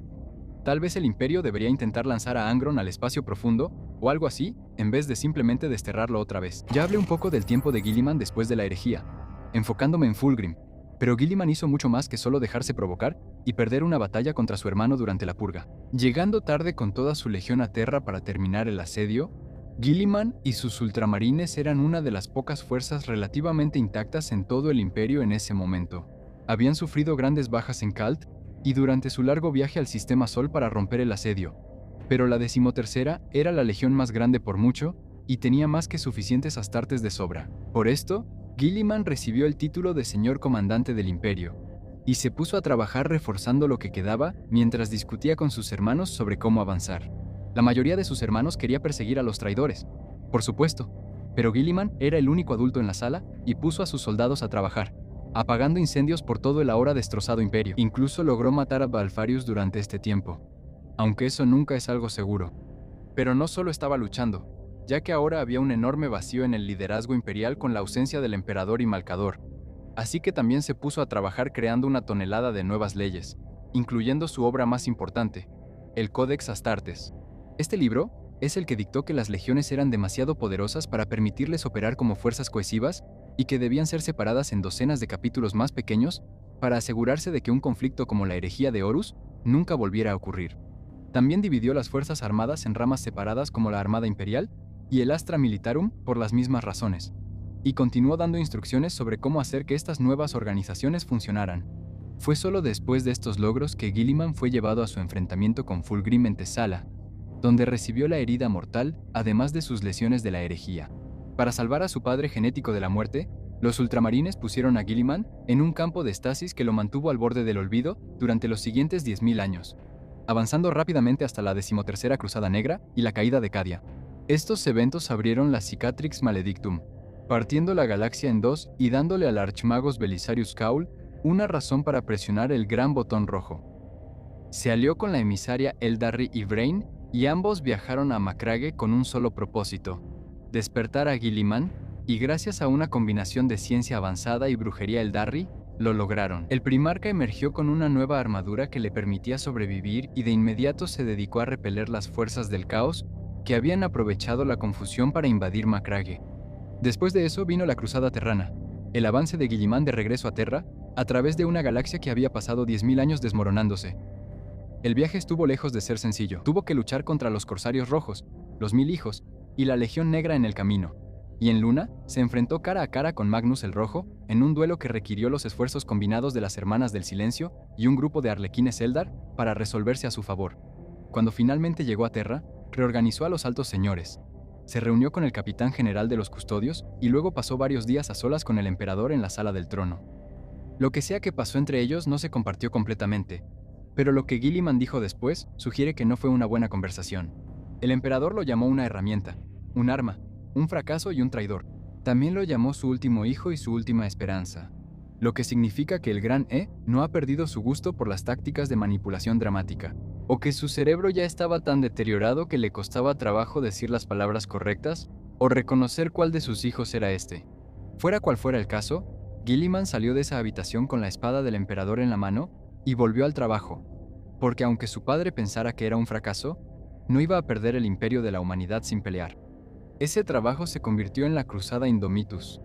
Tal vez el imperio debería intentar lanzar a Angron al espacio profundo, o algo así, en vez de simplemente desterrarlo otra vez. Ya hablé un poco del tiempo de Guilliman después de la herejía, enfocándome en Fulgrim, pero Guilliman hizo mucho más que solo dejarse provocar y perder una batalla contra su hermano durante la purga. Llegando tarde con toda su legión a Terra para terminar el asedio, Guilliman y sus ultramarines eran una de las pocas fuerzas relativamente intactas en todo el imperio en ese momento. Habían sufrido grandes bajas en Khalt y durante su largo viaje al Sistema Sol para romper el asedio, pero la 13ª era la legión más grande por mucho y tenía más que suficientes astartes de sobra. Por esto, Guilliman recibió el título de señor comandante del imperio, y se puso a trabajar reforzando lo que quedaba mientras discutía con sus hermanos sobre cómo avanzar. La mayoría de sus hermanos quería perseguir a los traidores, por supuesto, pero Guilliman era el único adulto en la sala y puso a sus soldados a trabajar, apagando incendios por todo el ahora destrozado imperio. Incluso logró matar a Balfarius durante este tiempo, aunque eso nunca es algo seguro. Pero no solo estaba luchando, ya que ahora había un enorme vacío en el liderazgo imperial con la ausencia del emperador y Malcador, así que también se puso a trabajar creando una tonelada de nuevas leyes, incluyendo su obra más importante, el Codex Astartes. Este libro es el que dictó que las legiones eran demasiado poderosas para permitirles operar como fuerzas cohesivas y que debían ser separadas en docenas de capítulos más pequeños para asegurarse de que un conflicto como la herejía de Horus nunca volviera a ocurrir. También dividió las fuerzas armadas en ramas separadas como la Armada Imperial y el Astra Militarum por las mismas razones, y continuó dando instrucciones sobre cómo hacer que estas nuevas organizaciones funcionaran. Fue solo después de estos logros que Guilliman fue llevado a su enfrentamiento con Fulgrim en Tesala, donde recibió la herida mortal, además de sus lesiones de la herejía. Para salvar a su padre genético de la muerte, Los ultramarines pusieron a Guilliman en un campo de estasis que lo mantuvo al borde del olvido durante los siguientes 10.000 años, avanzando rápidamente hasta la 13ª Cruzada Negra y la caída de Cadia. Estos eventos abrieron la Cicatrix Maledictum, partiendo la galaxia en dos y dándole al archmagos Belisarius Cawl una razón para presionar el gran botón rojo. Se alió con la emisaria Eldarri Ivrain y ambos viajaron a Macragge con un solo propósito: despertar a Guilliman, y gracias a una combinación de ciencia avanzada y brujería Eldarri, lo lograron. El primarca emergió con una nueva armadura que le permitía sobrevivir y de inmediato se dedicó a repeler las fuerzas del caos que habían aprovechado la confusión para invadir Macragge. Después de eso vino la Cruzada Terrana, el avance de Guilliman de regreso a Terra a través de una galaxia que había pasado 10.000 años desmoronándose. El viaje estuvo lejos de ser sencillo. Tuvo que luchar contra los Corsarios Rojos, los Mil Hijos y la Legión Negra en el camino. Y en Luna, se enfrentó cara a cara con Magnus el Rojo en un duelo que requirió los esfuerzos combinados de las Hermanas del Silencio y un grupo de arlequines Eldar para resolverse a su favor. Cuando finalmente llegó a Terra, reorganizó a los Altos Señores. Se reunió con el Capitán General de los Custodios y luego pasó varios días a solas con el Emperador en la Sala del Trono. Lo que sea que pasó entre ellos no se compartió completamente, pero lo que Guilliman dijo después sugiere que no fue una buena conversación. El Emperador lo llamó una herramienta, un arma, un fracaso y un traidor. También lo llamó su último hijo y su última esperanza, lo que significa que el Gran E no ha perdido su gusto por las tácticas de manipulación dramática, o que su cerebro ya estaba tan deteriorado que le costaba trabajo decir las palabras correctas o reconocer cuál de sus hijos era este. Fuera cual fuera el caso, Guilliman salió de esa habitación con la espada del Emperador en la mano y volvió al trabajo, porque aunque su padre pensara que era un fracaso, no iba a perder el imperio de la humanidad sin pelear. Ese trabajo se convirtió en la Cruzada Indomitus,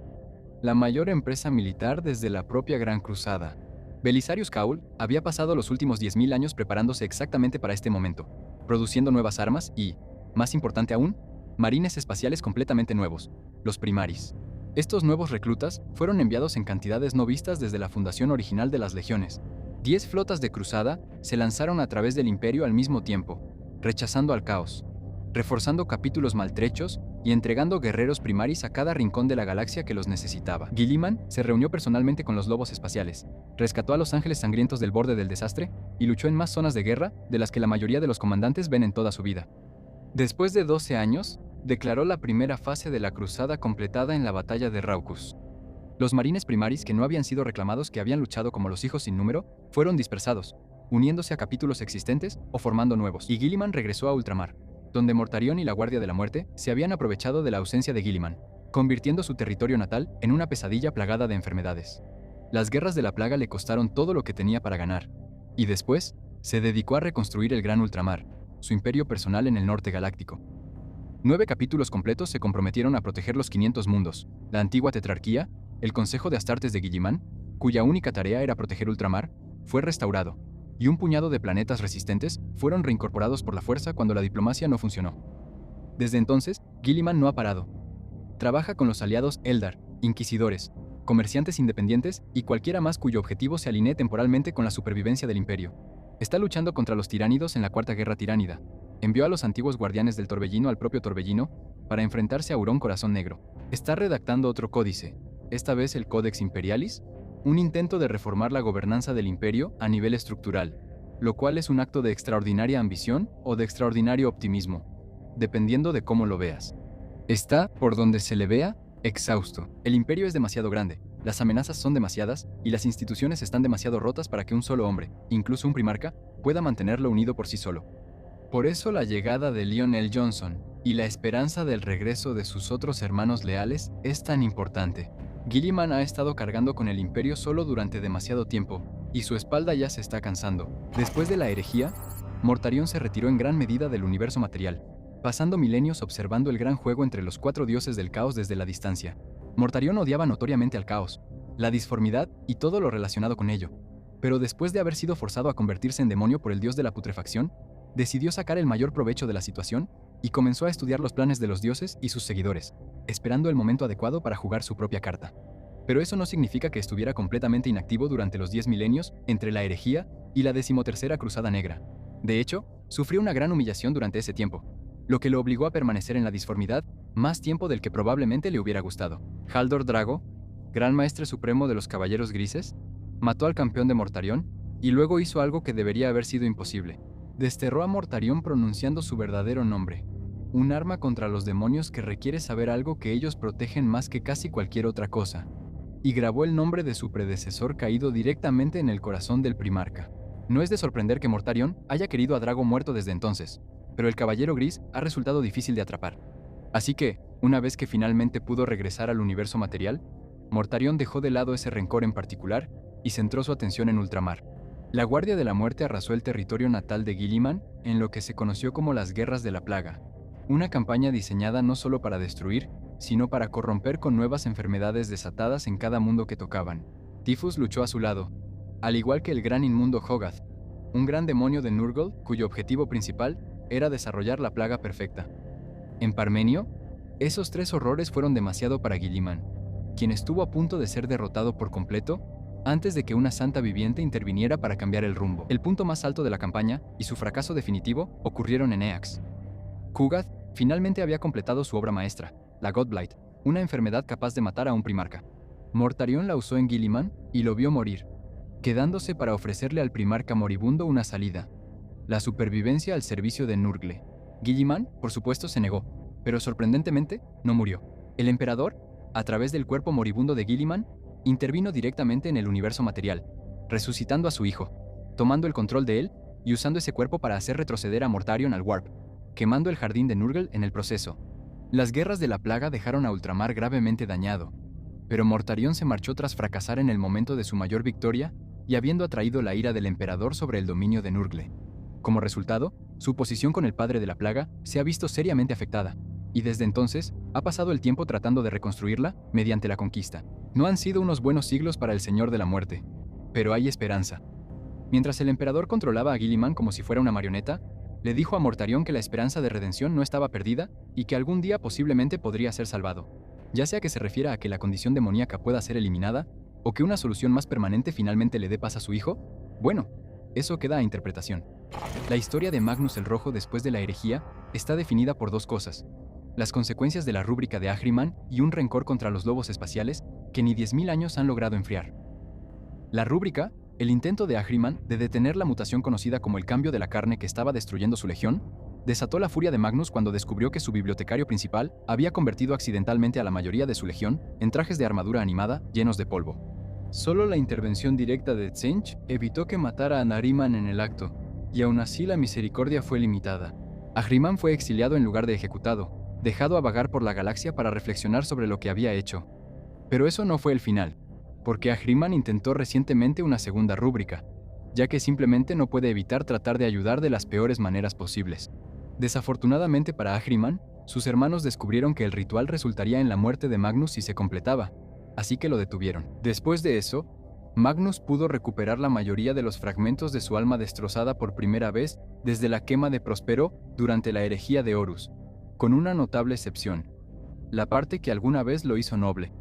la mayor empresa militar desde la propia Gran Cruzada. Belisarius Cawl había pasado los últimos 10.000 años preparándose exactamente para este momento, produciendo nuevas armas y, más importante aún, marines espaciales completamente nuevos, los Primaris. Estos nuevos reclutas fueron enviados en cantidades no vistas desde la fundación original de las legiones. 10 flotas de cruzada se lanzaron a través del imperio al mismo tiempo, rechazando al caos, reforzando capítulos maltrechos y entregando guerreros primaris a cada rincón de la galaxia que los necesitaba. Guilliman se reunió personalmente con los lobos espaciales, rescató a los ángeles sangrientos del borde del desastre y luchó en más zonas de guerra de las que la mayoría de los comandantes ven en toda su vida. Después de 12 años, declaró la primera fase de la cruzada completada en la batalla de Raucus. Los marines primaris que no habían sido reclamados, que habían luchado como los hijos sin número, fueron dispersados, uniéndose a capítulos existentes o formando nuevos, y Guilliman regresó a Ultramar, donde Mortarion y la Guardia de la Muerte se habían aprovechado de la ausencia de Guilliman, convirtiendo su territorio natal en una pesadilla plagada de enfermedades. Las guerras de la plaga le costaron todo lo que tenía para ganar, y después se dedicó a reconstruir el Gran Ultramar, su imperio personal en el norte galáctico. 9 capítulos completos se comprometieron a proteger los 500 mundos, la antigua tetrarquía, el Consejo de Astartes de Guilliman, cuya única tarea era proteger Ultramar, fue restaurado, y un puñado de planetas resistentes fueron reincorporados por la fuerza cuando la diplomacia no funcionó. Desde entonces, Guilliman no ha parado. Trabaja con los aliados Eldar, inquisidores, comerciantes independientes y cualquiera más cuyo objetivo se alinee temporalmente con la supervivencia del imperio. Está luchando contra los tiránidos en la Cuarta Guerra Tiránida. Envió a los antiguos guardianes del Torbellino al propio Torbellino para enfrentarse a Hurón Corazón Negro. Está redactando otro códice, esta vez el Codex Imperialis, un intento de reformar la gobernanza del imperio a nivel estructural, lo cual es un acto de extraordinaria ambición o de extraordinario optimismo, dependiendo de cómo lo veas. Está, por donde se le vea, exhausto. El imperio es demasiado grande, las amenazas son demasiadas y las instituciones están demasiado rotas para que un solo hombre, incluso un primarca, pueda mantenerlo unido por sí solo. Por eso la llegada de Lionel Johnson y la esperanza del regreso de sus otros hermanos leales es tan importante. Guilliman ha estado cargando con el imperio solo durante demasiado tiempo, y su espalda ya se está cansando. Después de la herejía, Mortarion se retiró en gran medida del universo material, pasando milenios observando el gran juego entre los 4 dioses del caos desde la distancia. Mortarion odiaba notoriamente al caos, la disformidad y todo lo relacionado con ello, pero después de haber sido forzado a convertirse en demonio por el dios de la putrefacción, decidió sacar el mayor provecho de la situación y comenzó a estudiar los planes de los dioses y sus seguidores, esperando el momento adecuado para jugar su propia carta. Pero eso no significa que estuviera completamente inactivo durante los 10 milenios entre la herejía y la 13ª Cruzada Negra. De hecho, sufrió una gran humillación durante ese tiempo, lo que lo obligó a permanecer en la disformidad más tiempo del que probablemente le hubiera gustado. Haldor Drago, Gran Maestre Supremo de los Caballeros Grises, mató al campeón de Mortarion y luego hizo algo que debería haber sido imposible. Desterró a Mortarion pronunciando su verdadero nombre. Un arma contra los demonios que requiere saber algo que ellos protegen más que casi cualquier otra cosa. Y grabó el nombre de su predecesor caído directamente en el corazón del primarca. No es de sorprender que Mortarion haya querido a Drago muerto desde entonces, pero el Caballero Gris ha resultado difícil de atrapar. Así que, una vez que finalmente pudo regresar al universo material, Mortarion dejó de lado ese rencor en particular y centró su atención en ultramar. La Guardia de la Muerte arrasó el territorio natal de Guilliman en lo que se conoció como las Guerras de la Plaga, una campaña diseñada no solo para destruir, sino para corromper con nuevas enfermedades desatadas en cada mundo que tocaban. Tifus luchó a su lado, al igual que el gran inmundo Hogath, un gran demonio de Nurgle cuyo objetivo principal era desarrollar la plaga perfecta. En Parmenio, esos tres horrores fueron demasiado para Guilliman, quien estuvo a punto de ser derrotado por completo antes de que una santa viviente interviniera para cambiar el rumbo. El punto más alto de la campaña y su fracaso definitivo ocurrieron en Eax. Kugath finalmente había completado su obra maestra, la Godblight, una enfermedad capaz de matar a un primarca. Mortarion la usó en Guilliman y lo vio morir, quedándose para ofrecerle al primarca moribundo una salida: la supervivencia al servicio de Nurgle. Guilliman, por supuesto, se negó, pero sorprendentemente no murió. El emperador, a través del cuerpo moribundo de Guilliman, intervino directamente en el universo material, resucitando a su hijo, tomando el control de él y usando ese cuerpo para hacer retroceder a Mortarion al Warp, quemando el jardín de Nurgle en el proceso. Las guerras de la plaga dejaron a Ultramar gravemente dañado, pero Mortarion se marchó tras fracasar en el momento de su mayor victoria y habiendo atraído la ira del emperador sobre el dominio de Nurgle. Como resultado, su posición con el padre de la plaga se ha visto seriamente afectada, y desde entonces ha pasado el tiempo tratando de reconstruirla mediante la conquista. No han sido unos buenos siglos para el Señor de la Muerte, pero hay esperanza. Mientras el emperador controlaba a Guilliman como si fuera una marioneta, le dijo a Mortarion que la esperanza de redención no estaba perdida y que algún día posiblemente podría ser salvado, ya sea que se refiera a que la condición demoníaca pueda ser eliminada o que una solución más permanente finalmente le dé paz a su hijo. Bueno, eso queda a interpretación. La historia de Magnus el Rojo después de la herejía está definida por dos cosas: las consecuencias de la rúbrica de Ahriman y un rencor contra los lobos espaciales que ni 10.000 años han logrado enfriar. La rúbrica, el intento de Ahriman de detener la mutación conocida como el cambio de la carne que estaba destruyendo su legión, desató la furia de Magnus cuando descubrió que su bibliotecario principal había convertido accidentalmente a la mayoría de su legión en trajes de armadura animada llenos de polvo. Solo la intervención directa de Tzeentch evitó que matara a Nariman en el acto, y aún así la misericordia fue limitada. Ahriman fue exiliado en lugar de ejecutado, dejado a vagar por la galaxia para reflexionar sobre lo que había hecho. Pero eso no fue el final, porque Ahriman intentó recientemente una segunda rúbrica, ya que simplemente no puede evitar tratar de ayudar de las peores maneras posibles. Desafortunadamente para Ahriman, sus hermanos descubrieron que el ritual resultaría en la muerte de Magnus si se completaba, así que lo detuvieron. Después de eso, Magnus pudo recuperar la mayoría de los fragmentos de su alma destrozada por primera vez desde la quema de Prospero durante la herejía de Horus, con una notable excepción: la parte que alguna vez lo hizo noble.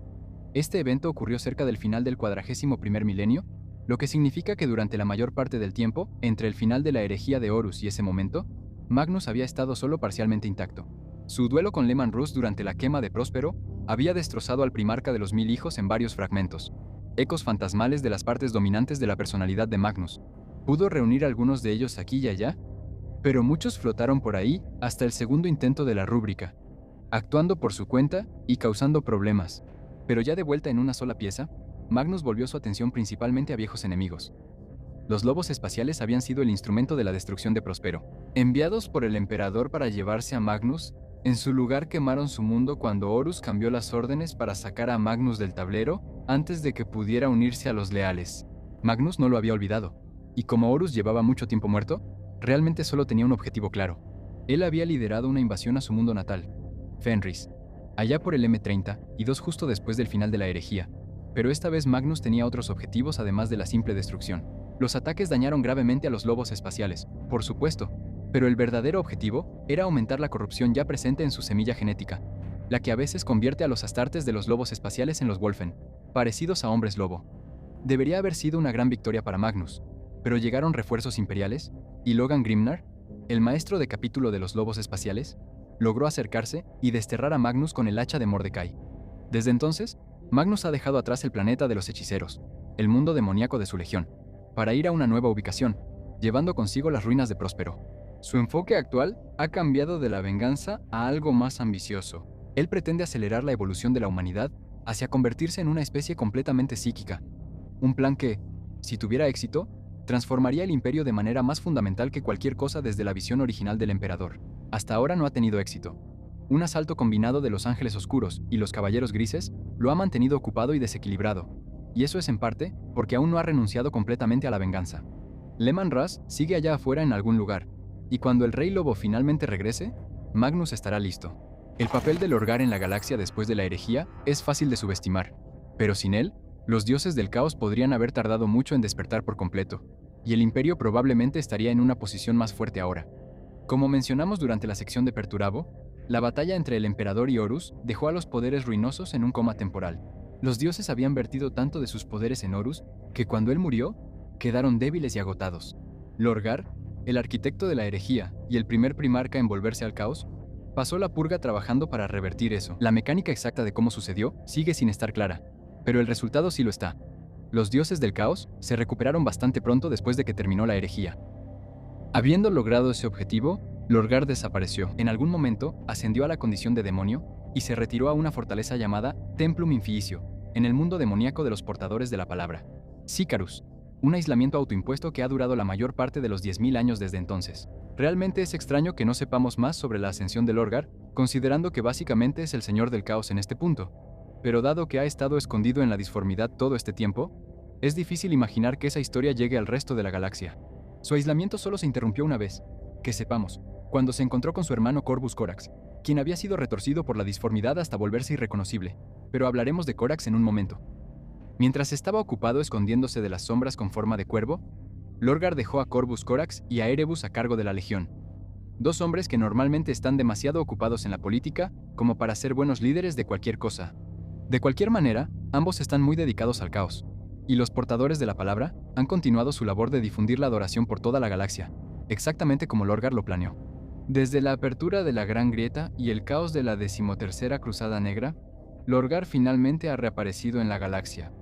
Este evento ocurrió cerca del final del 41º milenio, lo que significa que durante la mayor parte del tiempo, entre el final de la herejía de Horus y ese momento, Magnus había estado solo parcialmente intacto. Su duelo con Leman Russ durante la quema de Próspero había destrozado al primarca de los 1000 hijos en varios fragmentos, ecos fantasmales de las partes dominantes de la personalidad de Magnus. Pudo reunir algunos de ellos aquí y allá, pero muchos flotaron por ahí hasta el segundo intento de la rúbrica, actuando por su cuenta y causando problemas. Pero ya de vuelta en una sola pieza, Magnus volvió su atención principalmente a viejos enemigos. Los lobos espaciales habían sido el instrumento de la destrucción de Prospero. Enviados por el emperador para llevarse a Magnus, en su lugar quemaron su mundo cuando Horus cambió las órdenes para sacar a Magnus del tablero antes de que pudiera unirse a los leales. Magnus no lo había olvidado, y como Horus llevaba mucho tiempo muerto, realmente solo tenía un objetivo claro. Él había liderado una invasión a su mundo natal, Fenris, allá por el M30 y 2 justo después del final de la herejía, pero esta vez Magnus tenía otros objetivos además de la simple destrucción. Los ataques dañaron gravemente a los lobos espaciales, por supuesto, pero el verdadero objetivo era aumentar la corrupción ya presente en su semilla genética, la que a veces convierte a los astartes de los lobos espaciales en los Wolfen, parecidos a hombres lobo. Debería haber sido una gran victoria para Magnus, pero llegaron refuerzos imperiales, y Logan Grimnar, el maestro de capítulo de los lobos espaciales, logró acercarse y desterrar a Magnus con el hacha de Mordecai. Desde entonces, Magnus ha dejado atrás el planeta de los hechiceros, el mundo demoníaco de su legión, para ir a una nueva ubicación, llevando consigo las ruinas de Próspero. Su enfoque actual ha cambiado de la venganza a algo más ambicioso. Él pretende acelerar la evolución de la humanidad hacia convertirse en una especie completamente psíquica. Un plan que, si tuviera éxito, transformaría el imperio de manera más fundamental que cualquier cosa desde la visión original del emperador. Hasta ahora no ha tenido éxito. Un asalto combinado de los ángeles oscuros y los caballeros grises lo ha mantenido ocupado y desequilibrado, y eso es en parte porque aún no ha renunciado completamente a la venganza. Leman Russ sigue allá afuera en algún lugar, y cuando el Rey Lobo finalmente regrese, Magnus estará listo. El papel del Lorgar en la galaxia después de la herejía es fácil de subestimar, pero sin él, los dioses del caos podrían haber tardado mucho en despertar por completo, y el imperio probablemente estaría en una posición más fuerte ahora. Como mencionamos durante la sección de Perturabo, la batalla entre el emperador y Horus dejó a los poderes ruinosos en un coma temporal. Los dioses habían vertido tanto de sus poderes en Horus que cuando él murió, quedaron débiles y agotados. Lorgar, el arquitecto de la herejía y el primer primarca en volverse al caos, pasó la purga trabajando para revertir eso. La mecánica exacta de cómo sucedió sigue sin estar clara, pero el resultado sí lo está. Los dioses del caos se recuperaron bastante pronto después de que terminó la herejía. Habiendo logrado ese objetivo, Lorgar desapareció. En algún momento ascendió a la condición de demonio y se retiró a una fortaleza llamada Templum Inficio, en el mundo demoníaco de los portadores de la palabra. Sicarus, un aislamiento autoimpuesto que ha durado la mayor parte de los 10.000 años desde entonces. Realmente es extraño que no sepamos más sobre la ascensión de Lorgar, considerando que básicamente es el señor del caos en este punto. Pero dado que ha estado escondido en la disformidad todo este tiempo, es difícil imaginar que esa historia llegue al resto de la galaxia. Su aislamiento solo se interrumpió una vez, que sepamos, cuando se encontró con su hermano Corvus Corax, quien había sido retorcido por la disformidad hasta volverse irreconocible, pero hablaremos de Corax en un momento. Mientras estaba ocupado escondiéndose de las sombras con forma de cuervo, Lorgar dejó a Corvus Corax y a Erebus a cargo de la Legión. Dos hombres que normalmente están demasiado ocupados en la política como para ser buenos líderes de cualquier cosa. De cualquier manera, ambos están muy dedicados al caos, y los portadores de la palabra han continuado su labor de difundir la adoración por toda la galaxia, exactamente como Lorgar lo planeó. Desde la apertura de la Gran Grieta y el caos de la 13ª Cruzada Negra, Lorgar finalmente ha reaparecido en la galaxia.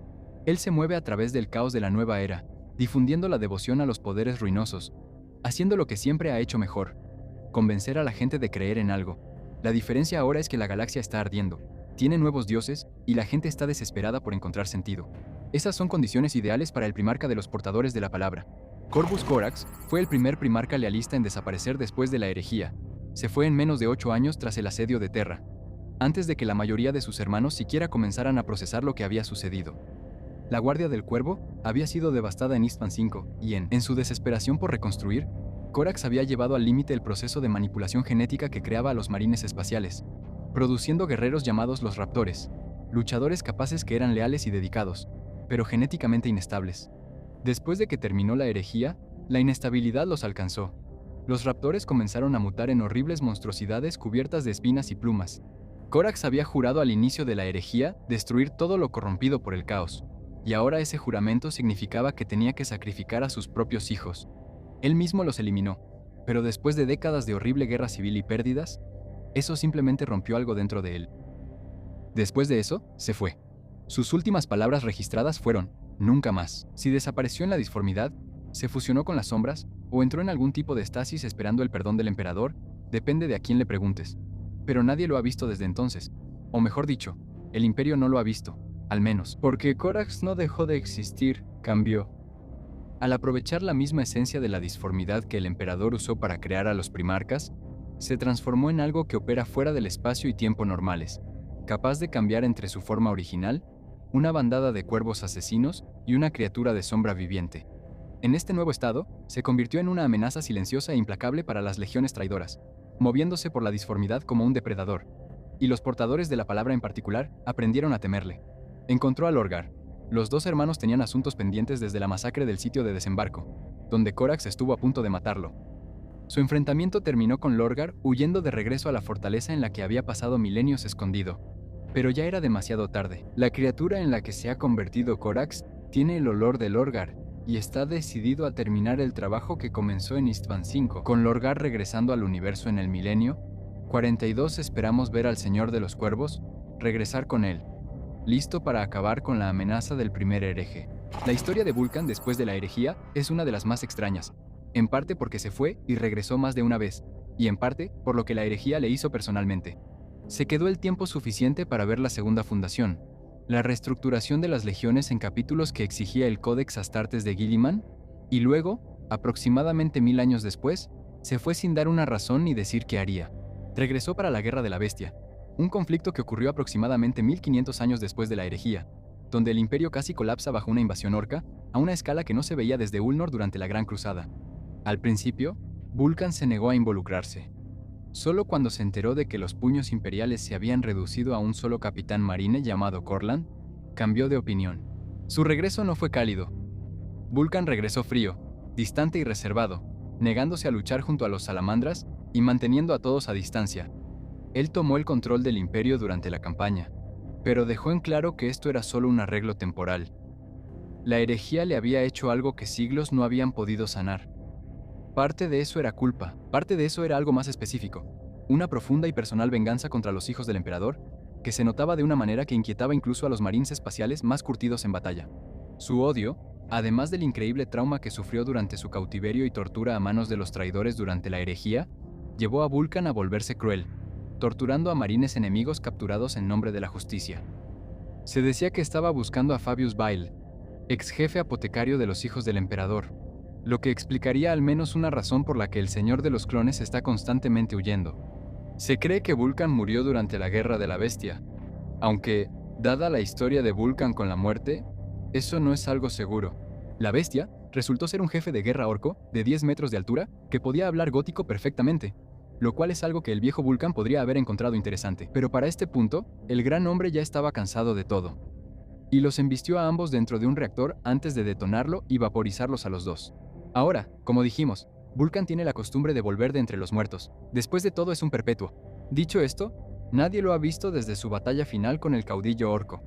Él se mueve a través del caos de la nueva era, difundiendo la devoción a los poderes ruinosos, haciendo lo que siempre ha hecho mejor, convencer a la gente de creer en algo. La diferencia ahora es que la galaxia está ardiendo, tiene nuevos dioses y la gente está desesperada por encontrar sentido. Esas son condiciones ideales para el primarca de los portadores de la palabra. Corvus Corax fue el primer primarca lealista en desaparecer después de la herejía. Se fue en menos de 8 años tras el asedio de Terra, antes de que la mayoría de sus hermanos siquiera comenzaran a procesar lo que había sucedido. La Guardia del Cuervo había sido devastada en Istvan V, y en su desesperación por reconstruir, Corax había llevado al límite el proceso de manipulación genética que creaba a los marines espaciales, produciendo guerreros llamados los Raptores, luchadores capaces que eran leales y dedicados, pero genéticamente inestables. Después de que terminó la herejía, la inestabilidad los alcanzó. Los raptores comenzaron a mutar en horribles monstruosidades cubiertas de espinas y plumas. Corax había jurado al inicio de la herejía destruir todo lo corrompido por el caos, y ahora ese juramento significaba que tenía que sacrificar a sus propios hijos. Él mismo los eliminó, pero después de décadas de horrible guerra civil y pérdidas, eso simplemente rompió algo dentro de él. Después de eso, se fue. Sus últimas palabras registradas fueron: nunca más. Si desapareció en la disformidad, se fusionó con las sombras o entró en algún tipo de estasis esperando el perdón del emperador, depende de a quién le preguntes. Pero nadie lo ha visto desde entonces. O mejor dicho, el imperio no lo ha visto, al menos. Porque Corax no dejó de existir, cambió. Al aprovechar la misma esencia de la disformidad que el emperador usó para crear a los primarcas, se transformó en algo que opera fuera del espacio y tiempo normales, capaz de cambiar entre su forma original, una bandada de cuervos asesinos y una criatura de sombra viviente. En este nuevo estado, se convirtió en una amenaza silenciosa e implacable para las legiones traidoras, moviéndose por la disformidad como un depredador, y los portadores de la palabra en particular aprendieron a temerle. Encontró a Lorgar. Los dos hermanos tenían asuntos pendientes desde la masacre del sitio de desembarco, donde Corax estuvo a punto de matarlo. Su enfrentamiento terminó con Lorgar huyendo de regreso a la fortaleza en la que había pasado milenios escondido. Pero ya era demasiado tarde. La criatura en la que se ha convertido Corax tiene el olor de Lorgar y está decidido a terminar el trabajo que comenzó en Istvan V. Con Lorgar regresando al universo en el milenio 42, esperamos ver al Señor de los Cuervos regresar con él. listo para acabar con la amenaza del primer hereje. La historia de Vulcan después de la herejía es una de las más extrañas, en parte porque se fue y regresó más de una vez, y en parte por lo que la herejía le hizo personalmente. Se quedó el tiempo suficiente para ver la segunda fundación, la reestructuración de las legiones en capítulos que exigía el Codex Astartes de Guilliman, y luego, aproximadamente 1000 años después, se fue sin dar una razón ni decir qué haría. Regresó para la Guerra de la Bestia, un conflicto que ocurrió aproximadamente 1500 años después de la herejía, donde el imperio casi colapsa bajo una invasión orca, a una escala que no se veía desde Ulnor durante la Gran Cruzada. Al principio, Vulcan se negó a involucrarse. Solo cuando se enteró de que los puños imperiales se habían reducido a un solo capitán marine llamado Corland, cambió de opinión. Su regreso no fue cálido. Vulcan regresó frío, distante y reservado, negándose a luchar junto a los salamandras y manteniendo a todos a distancia. Él tomó el control del imperio durante la campaña, pero dejó en claro que esto era solo un arreglo temporal. La herejía le había hecho algo que siglos no habían podido sanar. Parte de eso era culpa, parte de eso era algo más específico, una profunda y personal venganza contra los hijos del emperador, que se notaba de una manera que inquietaba incluso a los marines espaciales más curtidos en batalla. Su odio, además del increíble trauma que sufrió durante su cautiverio y tortura a manos de los traidores durante la herejía, llevó a Vulcan a volverse cruel, torturando a marines enemigos capturados en nombre de la justicia. Se decía que estaba buscando a Fabius Bile, ex jefe apotecario de los hijos del emperador, lo que explicaría al menos una razón por la que el Señor de los Clones está constantemente huyendo. Se cree que Vulcan murió durante la Guerra de la Bestia, aunque, dada la historia de Vulcan con la muerte, eso no es algo seguro. La Bestia resultó ser un jefe de guerra orco de 10 metros de altura que podía hablar gótico perfectamente, lo cual es algo que el viejo Vulcan podría haber encontrado interesante. Pero para este punto, el gran hombre ya estaba cansado de todo, y los embistió a ambos dentro de un reactor antes de detonarlo y vaporizarlos a los dos. Ahora, como dijimos, Vulcan tiene la costumbre de volver de entre los muertos. Después de todo es un perpetuo. Dicho esto, nadie lo ha visto desde su batalla final con el caudillo orco,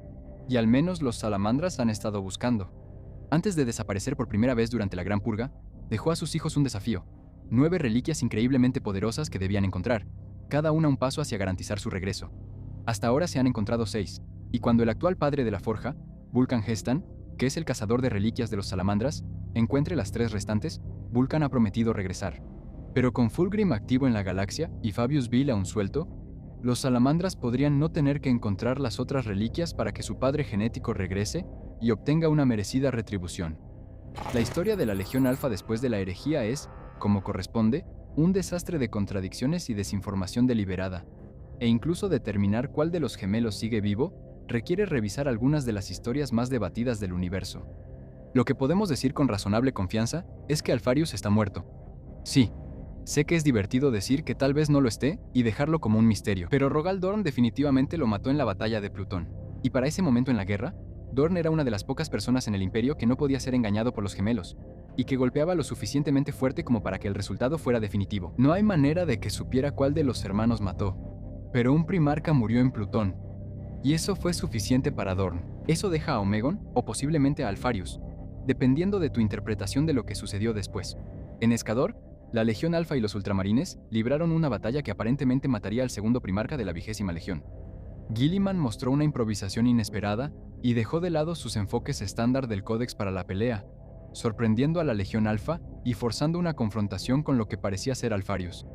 y al menos los salamandras han estado buscando. Antes de desaparecer por primera vez durante la Gran Purga, dejó a sus hijos un desafío: 9 reliquias increíblemente poderosas que debían encontrar, cada una un paso hacia garantizar su regreso. Hasta ahora se han encontrado 6, y cuando el actual padre de la forja, Vulcan Hestan, que es el cazador de reliquias de los salamandras, encuentre las 3 restantes, Vulcan ha prometido regresar. Pero con Fulgrim activo en la galaxia y Fabius Bile aún suelto, los salamandras podrían no tener que encontrar las otras reliquias para que su padre genético regrese y obtenga una merecida retribución. La historia de la Legión Alfa después de la herejía es, como corresponde, un desastre de contradicciones y desinformación deliberada, e incluso determinar cuál de los gemelos sigue vivo requiere revisar algunas de las historias más debatidas del universo. Lo que podemos decir con razonable confianza es que Alpharius está muerto. Sí, sé que es divertido decir que tal vez no lo esté y dejarlo como un misterio, pero Rogal Dorn definitivamente lo mató en la batalla de Plutón, y para ese momento en la guerra, Dorn era una de las pocas personas en el Imperio que no podía ser engañado por los gemelos, y que golpeaba lo suficientemente fuerte como para que el resultado fuera definitivo. No hay manera de que supiera cuál de los hermanos mató, pero un primarca murió en Plutón, y eso fue suficiente para Dorn. Eso deja a Omegon, o posiblemente a Alpharius, dependiendo de tu interpretación de lo que sucedió después. En Escador, la Legión Alfa y los Ultramarines libraron una batalla que aparentemente mataría al segundo primarca de la 20ª Legión. Guilliman mostró una improvisación inesperada y dejó de lado sus enfoques estándar del Códex para la pelea, sorprendiendo a la Legión Alfa y forzando una confrontación con lo que parecía ser Alpharius.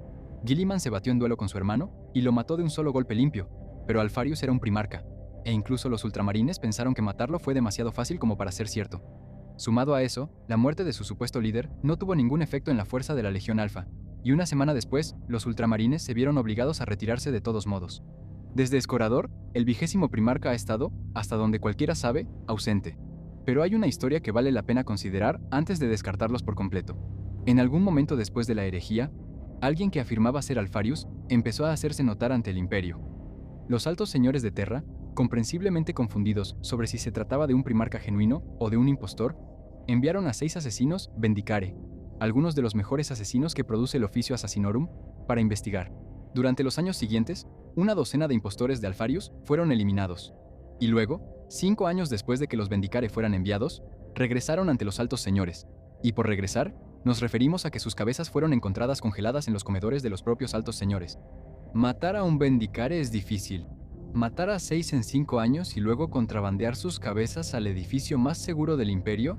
Guilliman se batió en duelo con su hermano y lo mató de un solo golpe limpio, pero Alpharius era un primarca, e incluso los ultramarines pensaron que matarlo fue demasiado fácil como para ser cierto. Sumado a eso, la muerte de su supuesto líder no tuvo ningún efecto en la fuerza de la Legión Alfa, y una semana después, los ultramarines se vieron obligados a retirarse de todos modos. Desde Escorador, el 20º primarca ha estado, hasta donde cualquiera sabe, ausente. Pero hay una historia que vale la pena considerar antes de descartarlos por completo. En algún momento después de la herejía, alguien que afirmaba ser Alpharius empezó a hacerse notar ante el Imperio. Los altos señores de Terra, comprensiblemente confundidos sobre si se trataba de un primarca genuino o de un impostor, enviaron a 6 asesinos Vendicare, algunos de los mejores asesinos que produce el oficio Assassinorum, para investigar. Durante los años siguientes, una docena de impostores de Alpharius fueron eliminados, y luego, 5 años después de que los Vendicare fueran enviados, regresaron ante los altos señores, y por regresar, nos referimos a que sus cabezas fueron encontradas congeladas en los comedores de los propios altos señores. Matar a un Vendicare es difícil, Matar a 6 en 5 años y luego contrabandear sus cabezas al edificio más seguro del imperio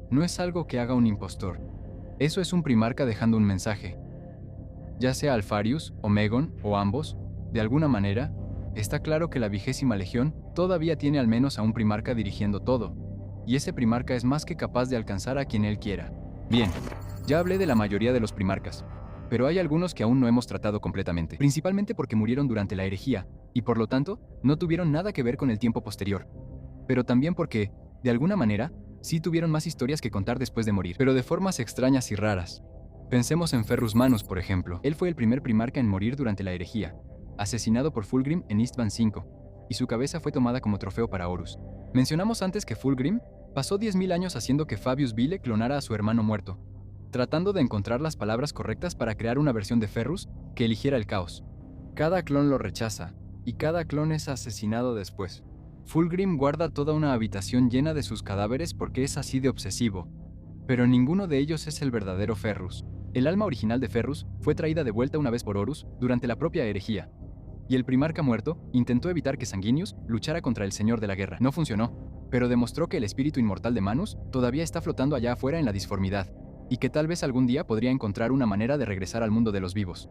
no es algo que haga un impostor. Eso es un primarca dejando un mensaje. Ya sea Alfarius, Omegon o ambos, de alguna manera, está claro que la 20ª Legión todavía tiene al menos a un primarca dirigiendo todo, y ese primarca es más que capaz de alcanzar a quien él quiera. Bien, ya hablé de la mayoría de los primarcas, pero hay algunos que aún no hemos tratado completamente, principalmente porque murieron durante la herejía, y por lo tanto, no tuvieron nada que ver con el tiempo posterior. Pero también porque, de alguna manera, sí tuvieron más historias que contar después de morir, pero de formas extrañas y raras. Pensemos en Ferrus Manus, por ejemplo. Él fue el primer primarca en morir durante la herejía, asesinado por Fulgrim en Istvan V, y su cabeza fue tomada como trofeo para Horus. Mencionamos antes que Fulgrim pasó 10.000 años haciendo que Fabius Bile clonara a su hermano muerto, tratando de encontrar las palabras correctas para crear una versión de Ferrus que eligiera el caos. Cada clon lo rechaza, y cada clon es asesinado después. Fulgrim guarda toda una habitación llena de sus cadáveres porque es así de obsesivo, pero ninguno de ellos es el verdadero Ferrus. El alma original de Ferrus fue traída de vuelta una vez por Horus durante la propia herejía, y el primarca muerto intentó evitar que Sanguinius luchara contra el Señor de la Guerra. No funcionó, pero demostró que el espíritu inmortal de Manus todavía está flotando allá afuera en la disformidad, y que tal vez algún día podría encontrar una manera de regresar al mundo de los vivos.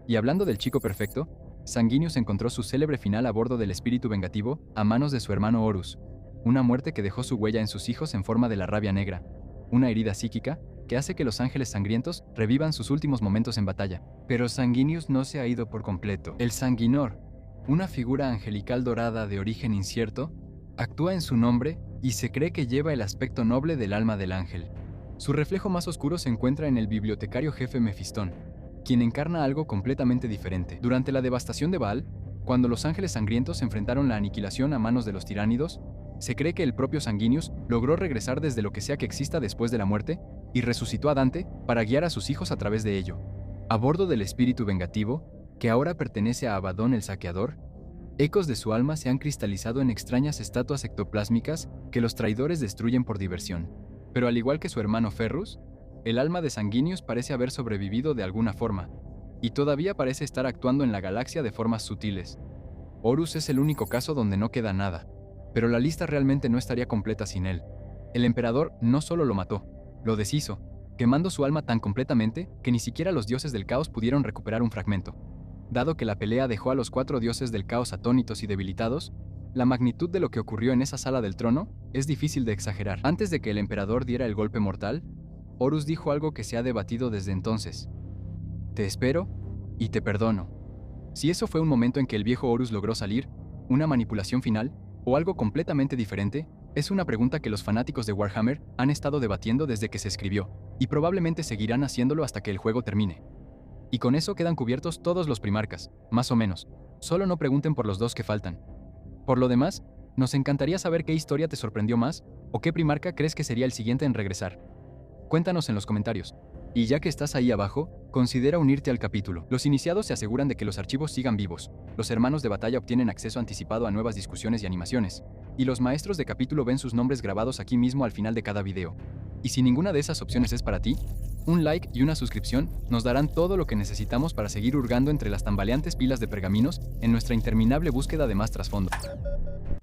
Y hablando del chico perfecto, Sanguinius encontró su célebre final a bordo del espíritu vengativo a manos de su hermano Horus, una muerte que dejó su huella en sus hijos en forma de la rabia negra, una herida psíquica que hace que los ángeles sangrientos revivan sus últimos momentos en batalla. Pero Sanguinius no se ha ido por completo. El Sanguinor, una figura angelical dorada de origen incierto, actúa en su nombre y se cree que lleva el aspecto noble del alma del ángel. Su reflejo más oscuro se encuentra en el bibliotecario jefe Mefistón, quien encarna algo completamente diferente. Durante la devastación de Baal, cuando los ángeles sangrientos enfrentaron la aniquilación a manos de los tiránidos, se cree que el propio Sanguinius logró regresar desde lo que sea que exista después de la muerte y resucitó a Dante para guiar a sus hijos a través de ello. A bordo del espíritu vengativo, que ahora pertenece a Abadón el Saqueador, ecos de su alma se han cristalizado en extrañas estatuas ectoplásmicas que los traidores destruyen por diversión. Pero al igual que su hermano Ferrus, el alma de Sanguinius parece haber sobrevivido de alguna forma, y todavía parece estar actuando en la galaxia de formas sutiles. Horus es el único caso donde no queda nada, pero la lista realmente no estaría completa sin él. El emperador no solo lo mató, lo deshizo, quemando su alma tan completamente que ni siquiera los dioses del caos pudieron recuperar un fragmento. Dado que la pelea dejó a los 4 dioses del caos atónitos y debilitados, la magnitud de lo que ocurrió en esa sala del trono es difícil de exagerar. Antes de que el emperador diera el golpe mortal, Horus dijo algo que se ha debatido desde entonces. Te espero y te perdono. Si eso fue un momento en que el viejo Horus logró salir, una manipulación final, o algo completamente diferente, es una pregunta que los fanáticos de Warhammer han estado debatiendo desde que se escribió, y probablemente seguirán haciéndolo hasta que el juego termine. Y con eso quedan cubiertos todos los primarcas, más o menos. Solo no pregunten por los 2 que faltan. Por lo demás, nos encantaría saber qué historia te sorprendió más, o qué primarca crees que sería el siguiente en regresar. Cuéntanos en los comentarios. Y ya que estás ahí abajo, considera unirte al capítulo. Los iniciados se aseguran de que los archivos sigan vivos, los hermanos de batalla obtienen acceso anticipado a nuevas discusiones y animaciones, y los maestros de capítulo ven sus nombres grabados aquí mismo al final de cada video. Y si ninguna de esas opciones es para ti, un like y una suscripción nos darán todo lo que necesitamos para seguir hurgando entre las tambaleantes pilas de pergaminos en nuestra interminable búsqueda de más trasfondo.